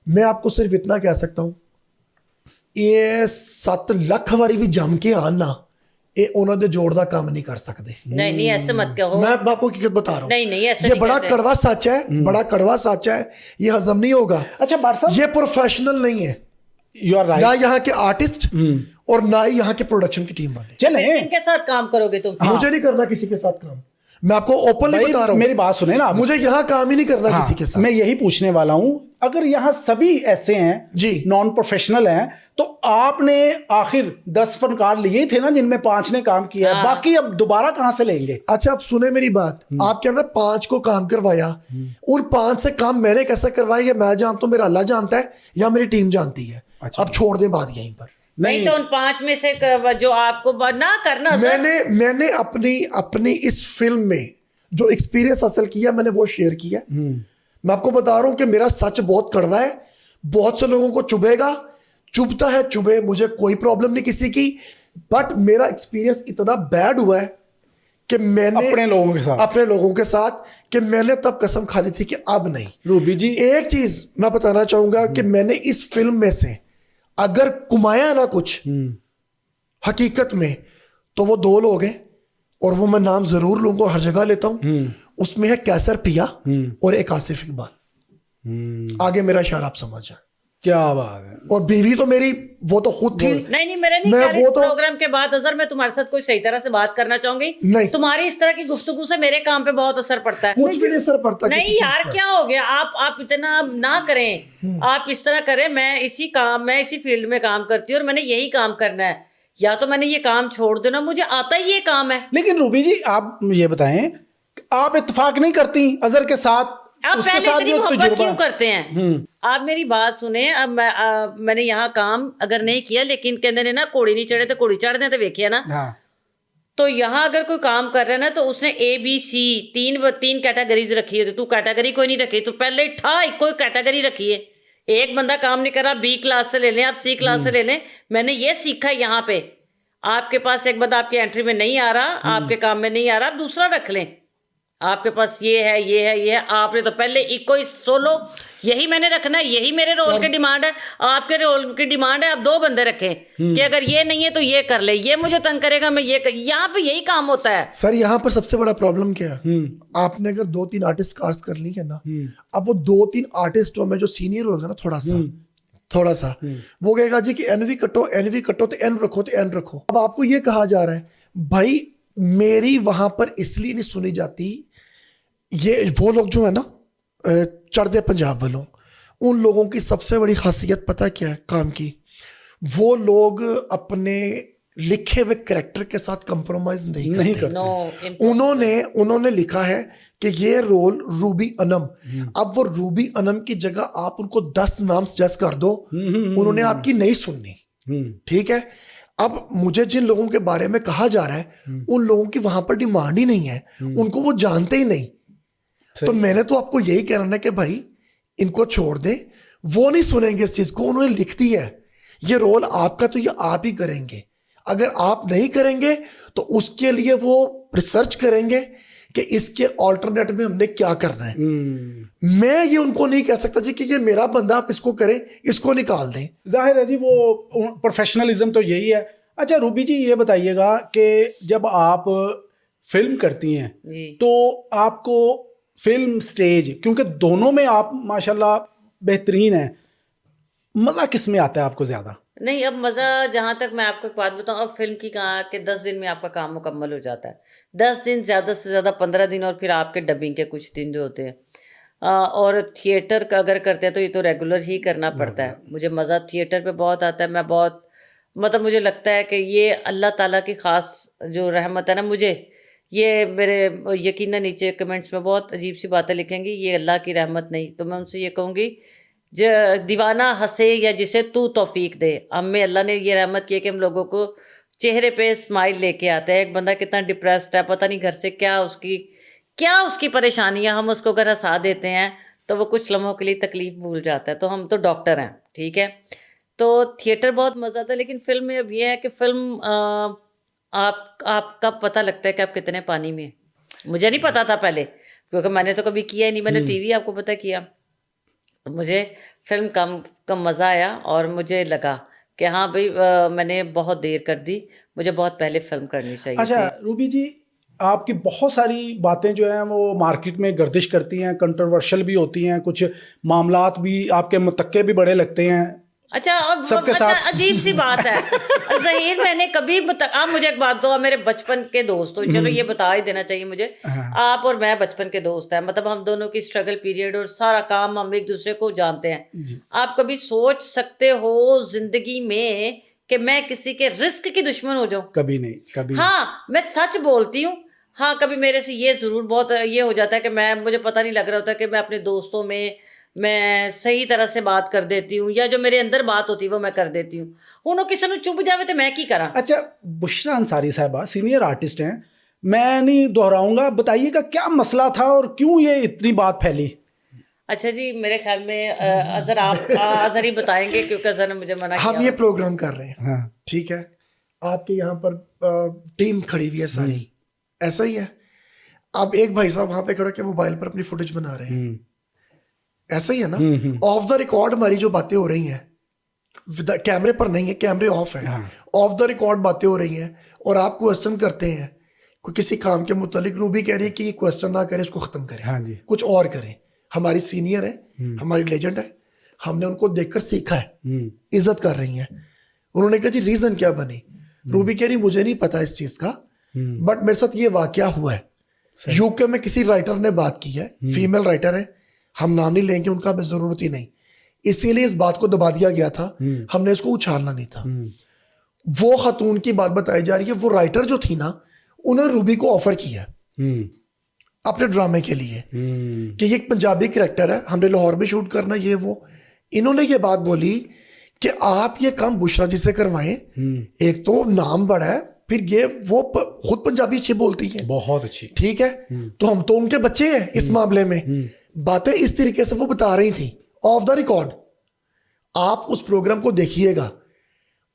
मैं आपको सिर्फ इतना कह सकता हूं, ये 7 ਲੱਖ ਵਾਰੀ भी जम के आना, ये ਉਹਨਾਂ ਦੇ जोड़ ਦਾ काम नहीं कर सकते। नहीं ऐसे मत कहो, मैं आपको हकीकत बता रहा हूँ। नहीं ऐसे ये बड़ा कड़वा सच है, बड़ा कड़वा सच है, ये हजम नहीं होगा। अच्छा बार साहब, ये प्रोफेशनल नहीं है, यू आर राइट, ना यहाँ के आर्टिस्ट और ना ही यहाँ के प्रोडक्शन की टीम वाले। चले इनके साथ काम करोगे तुम? मुझे नहीं करना किसी के साथ काम, मैं आपको ओपनली बता रहा हूं। मेरी बात सुने ना, मुझे यहाँ काम ही नहीं करना किसी के साथ। मैं यही पूछने वाला हूं, अगर यहाँ सभी ऐसे हैं जी, नॉन प्रोफेशनल हैं, तो आपने आखिर 10 फनकार लिए थे ना, जिनमें 5 ने काम किया है, बाकी अब दोबारा कहां से लेंगे? अच्छा आप सुने मेरी बात, आप क्या 5 को काम करवाया, उन 5 से काम मैंने कैसे करवाया ये मैं जानता हूं, मेरा अल्लाह जानता है या मेरी टीम जानती है। अब छोड़ दें बात यहीं पर। नहीं तो उन 5 में से जो आपको ना करना, मैंने अपनी इस फिल्म में जो एक्सपीरियंस हासिल किया मैंने वो शेयर किया। मैं आपको बता रहा हूं कि मेरा सच बहुत कड़वा है, बहुत से लोगों को चुभेगा, चुभता है चुभे, मुझे कोई प्रॉब्लम नहीं किसी की, बट मेरा एक्सपीरियंस इतना बैड हुआ है कि मैंने अपने लोगों के साथ कि मैंने तब कसम खा ली थी कि अब नहीं। रूबी जी, एक चीज मैं बताना चाहूंगा कि मैंने इस फिल्म में से अगर कमाया ना कुछ हकीकत में, तो वो 2 लोग हैं, और वो मैं नाम जरूर लूंगा और हर जगह लेता हूं। उसमें है कैसर पिया और एक आसिफ इकबाल। आगे मेरा इशारा आप समझ जाए। क्या बात है। और बीवी तो मेरी वो तो खुद थी। नहीं मेरा नहीं मैं वो तो प्रोग्राम के बाद अजहर मैं तुम्हारे साथ कोई सही तरह से बात करना चाहूंगी। नहीं, तुम्हारी इस तरह की गुफ्तगू से मेरे काम पे बहुत असर पड़ता है। कुछ भी नहीं असर पड़ता। नहीं यार क्या हो गया, आप इतना ना करें, आप इस तरह करें। मैं इसी फील्ड में काम करती हूँ और मैंने यही काम करना है, या तो मैंने ये काम छोड़ देना, मुझे आता ही ये काम है। लेकिन रूबी जी आप ये बताएं, आप इत्तेफाक नहीं करती अजहर के साथ? आप पहले इतनी मोहब्बत क्यों करते हैं? आप मेरी बात सुने। अब मैंने यहाँ काम अगर नहीं किया, लेकिन कहते ने ना कोड़ी नहीं चढ़े तो कोड़ी चढ़ दे, तो वेखिया ना। तो यहाँ अगर कोई काम कर रहा है ना तो उसने ABC तीन कैटेगरीज रखी है, तो तू कैटेगरी कोई नहीं रखी, तो पहले ही ठा कोई कैटेगरी रखी है। एक बंदा काम नहीं कर रहा, B क्लास से ले लें, आप C क्लास से ले लें। मैंने ये सीखा यहाँ पे, आपके पास एक बंदा आपकी एंट्री में नहीं आ रहा, आपके काम में नहीं आ रहा, आप दूसरा रख लें। आपके पास ये है, ये है, ये है, आपने तो पहले इको ही सोलो, यही मैंने रखना है, यही मेरे रोल की डिमांड है, आपके रोल की डिमांड है, आप 2 बंदे रखें कि अगर ये नहीं है तो ये कर ले, ये मुझे तंग करेगा, मैं ये यहाँ पे यही काम होता है। सर यहाँ पर सबसे बड़ा प्रॉब्लम क्या है, आपने अगर 2-3 आर्टिस्ट कास्ट कर ली है ना, अब वो 2-3 आर्टिस्टों में जो सीनियर होगा ना थोड़ा सा वो कहेगा जी कि एनवी कटो तो एन रखो तो एन रखो। अब आपको ये कहा जा रहा है भाई मेरी वहां पर इसलिए नहीं सुनी जाती, ये वो लोग जो है ना चढ़दे पंजाब वालों, उन लोगों की सबसे बड़ी खासियत पता क्या है काम की, वो लोग अपने लिखे हुए कैरेक्टर के साथ कंप्रोमाइज नहीं करते। उन्होंने लिखा है कि ये रोल रूबी अनम, अब वो रूबी अनम की जगह आप उनको 10 नाम सजेस्ट कर दो, उन्होंने आपकी नहीं सुननी। ठीक है, अब मुझे जिन लोगों के बारे में कहा जा रहा है उन लोगों की वहां पर डिमांड ही नहीं है, उनको वो जानते ही नहीं। तो मैंने तो आपको यही कहना है कि भाई इनको छोड़ दे, वो नहीं सुनेंगे इस चीज को, उन्होंने लिख दी है ये रोल आपका, तो ये आप ही करेंगे। अगर आप नहीं करेंगे तो उसके लिए वो रिसर्च करेंगे कि इसके ऑल्टरनेट में हमने क्या करना है। मैं ये उनको नहीं कह सकता जी कि ये मेरा बंदा, आप इसको करें, इसको निकाल दें। जाहिर है जी वो प्रोफेशनलिज्म तो यही है। अच्छा रूबी जी ये बताइएगा कि जब आप फिल्म करती हैं तो आपको फिल्म स्टेज, क्योंकि दोनों में आप माशाल्लाह बेहतरीन हैं, मज़ा किस में आता है आपको ज़्यादा? नहीं, अब मज़ा जहाँ तक मैं आपको एक बात बताऊँ, अब फिल्म की कहा कि 10 दिन में आपका काम मुकम्मल हो जाता है, 10 दिन ज़्यादा से ज़्यादा 15 दिन, और फिर आपके डबिंग के कुछ दिन जो होते हैं। और थिएटर का अगर करते हैं तो ये तो रेगुलर ही करना पड़ता है। मुझे मज़ा थिएटर पे बहुत आता है, मैं बहुत मतलब मुझे लगता है कि ये अल्लाह ताला की ख़ास जो रहमत है ना मुझे, ये मेरे यकीनन नीचे कमेंट्स में बहुत अजीब सी बातें लिखेंगी, ये अल्लाह की रहमत नहीं, तो मैं उनसे ये कहूँगी दीवाना हंसे या जिसे तू तौफीक दे। हमें अल्लाह ने ये रहमत की है कि हम लोगों को चेहरे पे स्माइल लेके आते हैं। एक बंदा कितना डिप्रेस्ड है, पता नहीं घर से क्या उसकी परेशानियां, हम उसको अगर हंसा देते हैं तो वो कुछ लम्हों के लिए तकलीफ भूल जाता है। तो हम तो डॉक्टर हैं, ठीक है। तो थिएटर बहुत मज़ा आता है, लेकिन फिल्म में अब ये है कि फिल्म आपका पता लगता है कि आप कितने पानी में। मुझे नहीं पता था पहले, क्योंकि मैंने तो कभी किया ही नहीं, मैंने टीवी आपको पता किया। तो मुझे फिल्म कम मज़ा आया और मुझे लगा कि हाँ भाई मैंने बहुत देर कर दी, मुझे बहुत पहले फिल्म करनी चाहिए। अच्छा रूबी जी, आपकी बहुत सारी बातें जो हैं वो मार्केट में गर्दिश करती हैं, कंट्रोवर्शियल भी होती हैं, कुछ मामलात भी आपके मुतक्के भी बड़े लगते हैं। अच्छा, अब सबके साथ अजीब सी बात है ज़हीर, मैंने कभी आप मुझे एक बात दो, आप मेरे बचपन के दोस्त हो, चलो ये बता ही देना चाहिए मुझे। आप और मैं बचपन के दोस्त हैं, मतलब हम दोनों की स्ट्रगल पीरियड और सारा काम हम एक दूसरे को जानते हैं। आप कभी सोच सकते हो जिंदगी में कि मैं किसी के रिस्क की दुश्मन हो जाऊं? कभी नहीं, कभी। हाँ, मैं सच बोलती हूँ। हाँ, कभी मेरे से ये ज़रूर बहुत ये हो जाता है कि मुझे पता नहीं लग रहा होता कि मैं अपने दोस्तों में मैं सही तरह से बात कर देती हूँ, या जो मेरे अंदर बात होती है वो मैं कर देती हूँ। उन्होंने किसी ने चुप जावे तो मैं की करा। अच्छा बुशरा अंसारी साहबा सीनियर आर्टिस्ट हैं, मैं नहीं दोहराऊंगा, बताइएगा क्या मसला था और क्यों ये इतनी बात फैली? अच्छा जी, मेरे ख्याल में अजहर ही बताएंगे, क्योंकि अजहर ने मुझे मना किया। हम ये प्रोग्राम कर रहे हैं, ठीक है, आपके यहाँ पर टीम खड़ी हुई है सारी, ऐसा ही है। अब एक भाई साहब वहां पे खड़े के मोबाइल पर अपनी फुटेज बना रहे हैं, ऐसा ही है ना। ऑफ द रिकॉर्ड हमारी जो बातें हो रही हैं, कैमरे पर नहीं है, कैमरे ऑफ है, ऑफ द रिकॉर्ड बातें हो रही हैं, और आप क्वेश्चन करते हैं कोई किसी काम के मुतालिक। रूबी कह रही है कि ये क्वेश्चन ना करें, इसको खत्म करें, कुछ और करें। हमारी सीनियर है, हमारी लेजेंड है, हमने उनको देखकर सीखा है, इज्जत कर रही हैं। उन्होंने कहा जी रीजन क्या बनी? रूबी कह रही मुझे नहीं पता इस चीज का, बट मेरे साथ ये वाकया हुआ है। यूके में किसी राइटर ने बात की है, फीमेल राइटर है, हम नाम नहीं लेंगे उनका, हमें जरूरत ही नहीं, इसीलिए इस बात को दबा दिया गया था, हमने इसको उछालना नहीं था। वो खातून की बात बताई जा रही है, वो राइटर जो थी ना, उन्होंने रूबी को ऑफर किया अपने ड्रामे के लिए कि ये एक पंजाबी कैरेक्टर है, हमने लाहौर में शूट करना, ये वो। इन्होंने ये बात बोली कि आप ये काम बुशरा जी से करवाएं, एक तो नाम बड़ा है, फिर ये वो खुद पंजाबी अच्छी बोलती है, बहुत अच्छी। ठीक है, तो हम तो उनके बच्चे हैं इस मामले में। बातें इस तरीके से वो बता रही थी ऑफ द रिकॉर्ड। आप उस प्रोग्राम को देखिएगा,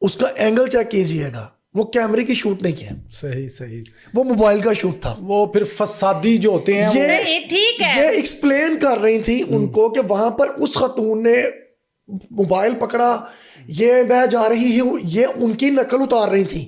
उसका एंगल चेक कीजिएगा, वो कैमरे की शूट नहीं है, सही सही, वो मोबाइल का शूट था। वो फिर फसादी जो होते हैं वो नहीं, ठीक है। ये एक्सप्लेन कर रही थी उनको कि वहां पर उस खतून ने मोबाइल पकड़ा, ये मैं जा रही हूँ, ये उनकी नकल उतार रही थी,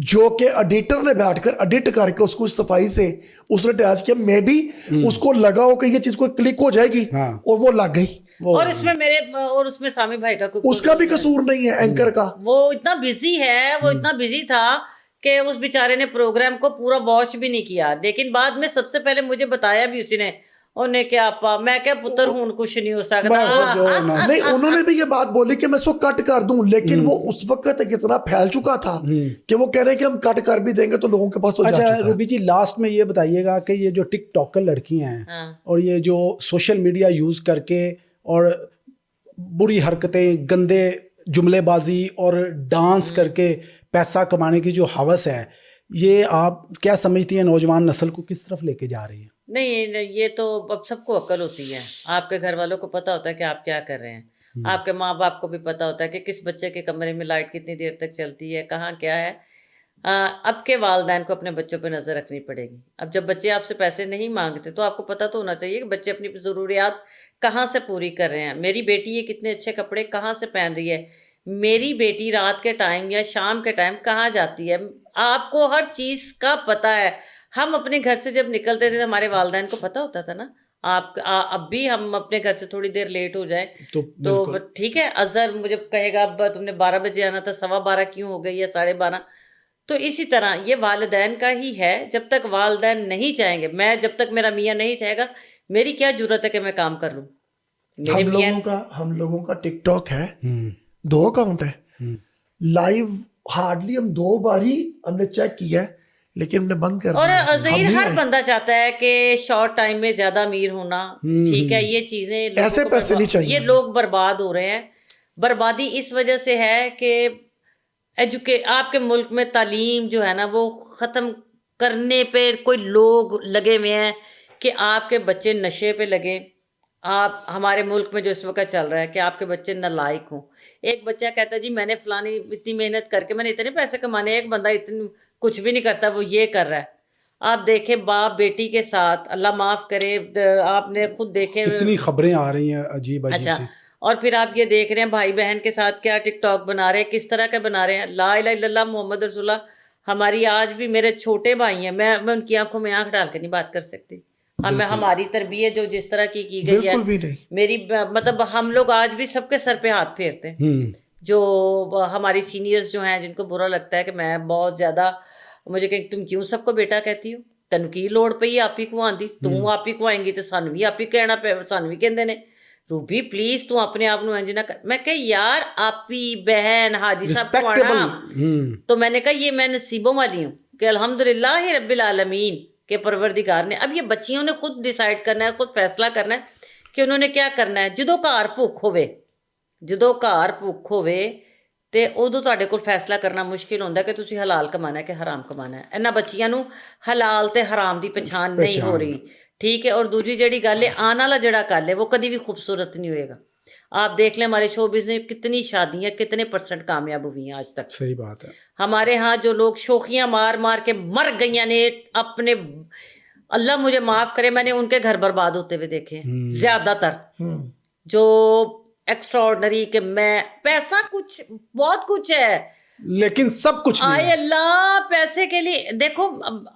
जो कि एडिटर ने बैठकर एडिट करके उसको सफाई से उसने अटैच किया। मे बी उसको लगा हो कि ये चीज को क्लिक हो जाएगी, हाँ। और वो लग गई। और इसमें मेरे और उसमें सामी भाई का कोई उसका भी कसूर नहीं है एंकर का। वो इतना बिजी है, वो इतना बिजी था कि उस बेचारे ने प्रोग्राम को पूरा वॉच भी नहीं किया। लेकिन बाद में सबसे पहले मुझे बताया भी उसी ने, उन्हें क्या आपा, मैं क्या पुत्र हूं, कुछ नहीं हो बस सकता। जो है ना। नहीं, उन्होंने भी ये बात बोली कि मैं इसको कट कर दूं, लेकिन वो उस वक्त इतना फैल चुका था कि वो कह रहे हैं कि हम कट कर भी देंगे तो लोगों के पास तो जा अच्छा चुका है। रूबी जी, लास्ट में ये बताइएगा कि ये जो टिकटॉकर लड़कियां हैं हाँ। और ये जो सोशल मीडिया यूज करके और बुरी हरकतें, गंदे जुमलेबाजी और डांस करके पैसा कमाने की जो हवस है, ये आप क्या समझती हैं नौजवान नस्ल को किस तरफ लेके जा रही है? नहीं, ये तो अब सबको अक्ल होती है। आपके घर वालों को पता होता है कि आप क्या कर रहे हैं, आपके माँ बाप को भी पता होता है कि किस बच्चे के कमरे में लाइट कितनी देर तक चलती है, कहाँ क्या है। अब के वालिदैन को अपने बच्चों पे नज़र रखनी पड़ेगी। अब जब बच्चे आपसे पैसे नहीं मांगते तो आपको पता तो होना चाहिए कि बच्चे अपनी ज़रूरियात कहाँ से पूरी कर रहे हैं। मेरी बेटी ये कितने अच्छे कपड़े कहाँ से पहन रही है, मेरी बेटी रात के टाइम या शाम के टाइम कहाँ जाती है, आपको हर चीज़ का पता है। हम अपने घर से जब निकलते थे तो हमारे वालिदैन को पता होता था ना। अब भी हम अपने घर से थोड़ी देर लेट हो जाए तो ठीक है, अजहर मुझे कहेगा अब तुमने 12 बजे आना था, 12:15 क्यों हो गई या 12:30। तो इसी तरह ये वालिदैन का ही है। जब तक वालिदैन नहीं चाहेंगे, मैं जब तक मेरा मियाँ नहीं चाहेगा, मेरी क्या जरूरत है कि मैं काम कर लूँ। हम लोगों का टिकटॉक है, 2 अकाउंट है, लाइव हार्डली हम 2 बार ही हमने चेक किया है, लेकिन हमने बंद कर और दिया। ज़हीर हर बंदा चाहता है कि शॉर्ट टाइम में ज्यादा अमीर होना, ठीक है, ये चीजें ऐसे पैसे नहीं चाहिए। ये लोग बर्बाद हो रहे हैं। बर्बादी इस वजह से है कि आपके मुल्क में तालीम जो है ना वो ख़त्म करने पे कोई लोग लगे हुए हैं कि आपके बच्चे नशे पे लगे। आप हमारे मुल्क में जो इस वक्त चल रहा है कि आपके बच्चे नालायक हों। एक बच्चा कहता है जी मैंने फलानी इतनी मेहनत करके मैंने इतने पैसे कमाने, एक बंदा इतनी कुछ भी नहीं करता, वो ये कर रहा है। आप देखें बाप बेटी के साथ, अल्लाह माफ़ करे, आपने खुद देखे कितनी खबरें आ रही हैं अजीब अजीब अच्छा सी। और फिर आप ये देख रहे हैं भाई बहन के साथ क्या टिकटॉक बना रहे हैं, किस तरह के बना रहे हैं। ला इलाहा इल्लल्लाह मोहम्मद रसूलुल्लाह। हमारी आज भी मेरे छोटे भाई हैं, मैं उनकी आंखों में आंख डाल के नहीं बात कर सकती। हमारी तरबियत जो जिस तरह की गई है, बिल्कुल भी नहीं। मेरी मतलब हम लोग आज भी सबके सर पे हाथ फेरते हैं। जो हमारी सीनियर्स जो हैं जिनको बुरा लगता है कि मैं बहुत ज़्यादा, मुझे कहीं तुम क्यों सबको बेटा कहती हो, तैनू की लोड़ पई आपी को आंदी, तू आपी को आएंगी तो सानू भी आपी कहना पे, सानू भी कहंदे ने रूबी प्लीज तू अपने आप नू इंज ना कर। मैं कहा यार आपी बहन हाजी साहब को आना। तो मैंने कहा ये मैं नसीबों वाली हूँ कि अल्हम्दुलिल्लाह रब्बिल आलमीन के परवरदिगार ने। अब ये बच्चियों ने खुद डिसाइड करना है, खुद फैसला करना है कि उन्होंने क्या करना है। ਜਦੋਂ ਘਰ ਭੁੱਖ ਹੋਵੇ ਤੇ ਉਦੋਂ ਤੁਹਾਡੇ ਕੋਲ ਫੈਸਲਾ ਕਰਨਾ ਮੁਸ਼ਕਿਲ ਹੁੰਦਾ ਕਿ ਤੁਸੀਂ ਹਲਾਲ ਕਮਾਣਾ ਹੈ ਕਿ ਹਰਾਮ ਕਮਾਣਾ ਹੈ। ਇਹਨਾਂ ਬੱਚੀਆਂ ਨੂੰ ਹਲਾਲ ਤੇ ਹਰਾਮ ਦੀ ਪਛਾਣ ਨਹੀਂ ਹੋ ਰਹੀ, ठीक है। और दूसरी जड़ी गल है, आने वाला जड़ा कल है वो कभी भी खूबसूरत नहीं होएगा। आप देख लें हमारे शोबिज़ में कितनी शादियां कितने % कामयाब हुई हैं आज तक। सही बात है। हमारे यहाँ जो लोग शोखियां मार मार के मर गई ने अपने, अल्लाह मुझे माफ़ करे, मैंने उनके घर बर्बाद होते हुए देखे ज़्यादातर। जो एक्स्ट्रा ऑर्डनरी के मैं पैसा कुछ बहुत कुछ है लेकिन सब कुछ नहीं आए अल्लाह पैसे के लिए। देखो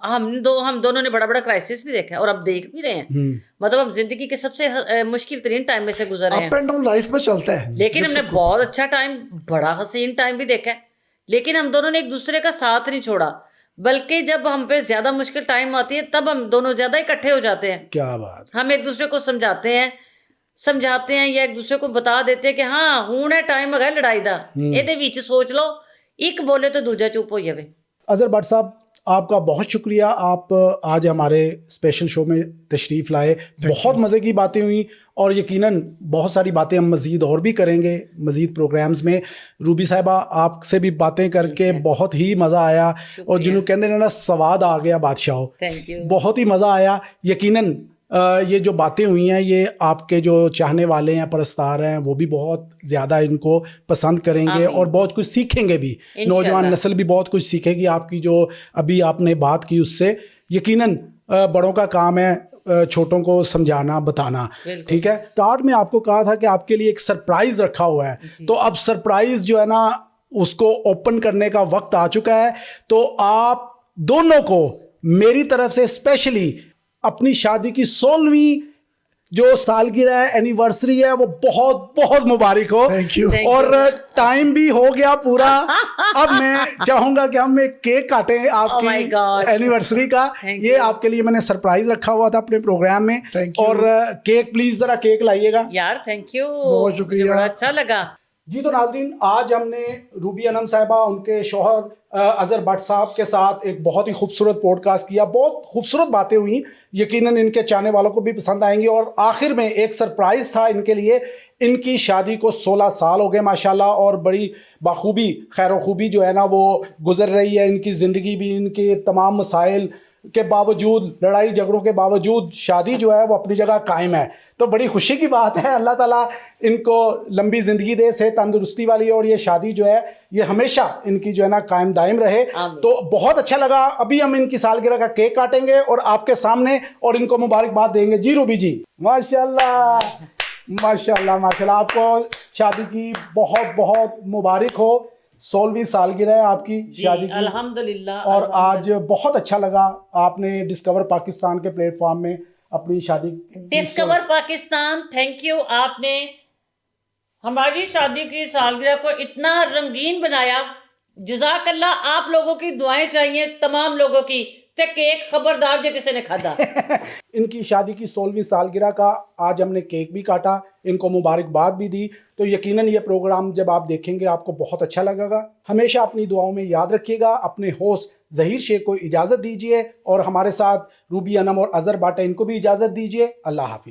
हम दोनों ने बड़ा बड़ा क्राइसिस भी देखा है और अब देख भी रहे हैं। मतलब हम जिंदगी के सबसे मुश्किल तरीन टाइम में से गुजर रहे हैं। अप एंड डाउन लाइफ में चलता है, लेकिन हमने बहुत अच्छा टाइम, बड़ा हसीन टाइम भी देखा है। लेकिन हम दोनों ने एक दूसरे का साथ नहीं छोड़ा, बल्कि जब हम पे ज्यादा मुश्किल टाइम आती है तब हम दोनों ज्यादा इकट्ठे हो जाते हैं। क्या बात। हम एक दूसरे को समझाते हैं या एक दूसरे को बता देते हैं कि हाँ हुण है टाइम है लड़ाई का, ਇਹਦੇ ਵਿੱਚ सोच लो, एक बोले तो दूजा चुप हो जाए। अजहर भट्ट साहब, आपका बहुत शुक्रिया, आप आज हमारे स्पेशल शो में तशरीफ़ लाए। बहुत मज़े की बातें हुई और यकीनन बहुत सारी बातें हम मज़ीद और भी करेंगे मज़ीद प्रोग्राम्स में। रूबी साहिबा, आपसे भी बातें करके बहुत ही मज़ा आया और जिन्होंने कहते हैं ना स्वाद आ गया बादशाह, थैंक यू। बहुत ही मज़ा आया। यकीनन ये जो बातें हुई हैं ये आपके जो चाहने वाले हैं, परस्तार हैं, वो भी बहुत ज़्यादा इनको पसंद करेंगे और बहुत कुछ सीखेंगे भी। नौजवान नस्ल भी बहुत कुछ सीखेगी आपकी जो अभी आपने बात की उससे। यकीनन बड़ों का काम है छोटों को समझाना, बताना। ठीक है, स्टार्ट में आपको कहा था कि आपके लिए एक सरप्राइज रखा हुआ है, तो अब सरप्राइज जो है ना उसको ओपन करने का वक्त आ चुका है। तो आप दोनों को मेरी तरफ से स्पेशली अपनी शादी की 16वीं जो सालगिरह है, एनिवर्सरी है, वो बहुत बहुत मुबारक हो। Thank you. और टाइम भी हो गया पूरा। अब मैं चाहूंगा कि हम एक केक काटें आपकी एनिवर्सरी का। ये आपके लिए मैंने सरप्राइज रखा हुआ था अपने प्रोग्राम में। और केक प्लीज जरा केक लाइएगा यार। थैंक यू, बहुत शुक्रिया, बड़ा अच्छा लगा जी। तो नाज़रीन, आज हमने रूबी अनम साहिबा, उनके शौहर अज़हर भट्ट साहब के साथ एक बहुत ही खूबसूरत पॉडकास्ट किया। बहुत खूबसूरत बातें हुई, यकीनन इनके चाहने वालों को भी पसंद आएंगी। और आखिर में एक सरप्राइज़ था इनके लिए। इनकी शादी को 16 साल हो गए माशाल्लाह, और बड़ी बाखूबी खैर खूबी जो है ना वो गुजर रही है। इनकी ज़िंदगी भी इनके तमाम मसाइल के बावजूद, लड़ाई झगड़ों के बावजूद शादी जो है वो अपनी जगह कायम है। तो बड़ी खुशी की बात है। अल्लाह ताला इनको लंबी ज़िंदगी दे, सेहत तंदुरुस्ती वाली, और ये शादी जो है ये हमेशा इनकी जो है ना कायम दायम रहे। तो बहुत अच्छा लगा। अभी हम इनकी सालगिरह का केक काटेंगे और आपके सामने और इनको मुबारकबाद देंगे। जी रूबी जी, माशाल्लाह माशाल्लाह माशाल्लाह, आपको शादी की बहुत बहुत मुबारक हो। 16वीं सालगिरह है आपकी शादी की, अल्हम्दुलिल्लाह। और आज बहुत अच्छा लगा आपने डिस्कवर पाकिस्तान के प्लेटफॉर्म में अपनी शादी। Discover Pakistan, thank you. आपने हमारी शादी की सालगिरह को इतना रंगीन बनाया। जज़ाकल्लाह। आप लोगों की दुआएं चाहिए, तमाम लोगों की। ते केक खबरदार जो किसी ने खादा। इनकी शादी की 16वीं सालगिरह का आज हमने केक भी काटा, इनको मुबारकबाद भी दी। तो यकीनन ये प्रोग्राम जब आप देखेंगे आपको बहुत अच्छा लगेगा। हमेशा अपनी दुआओं में याद रखिएगा। अपने होस्ट ज़हीर शेख को इजाज़त दीजिए और हमारे साथ रूबी अनम और अज़हर भट्ट, इनको भी इजाज़त दीजिए। अल्लाह हाफिज़।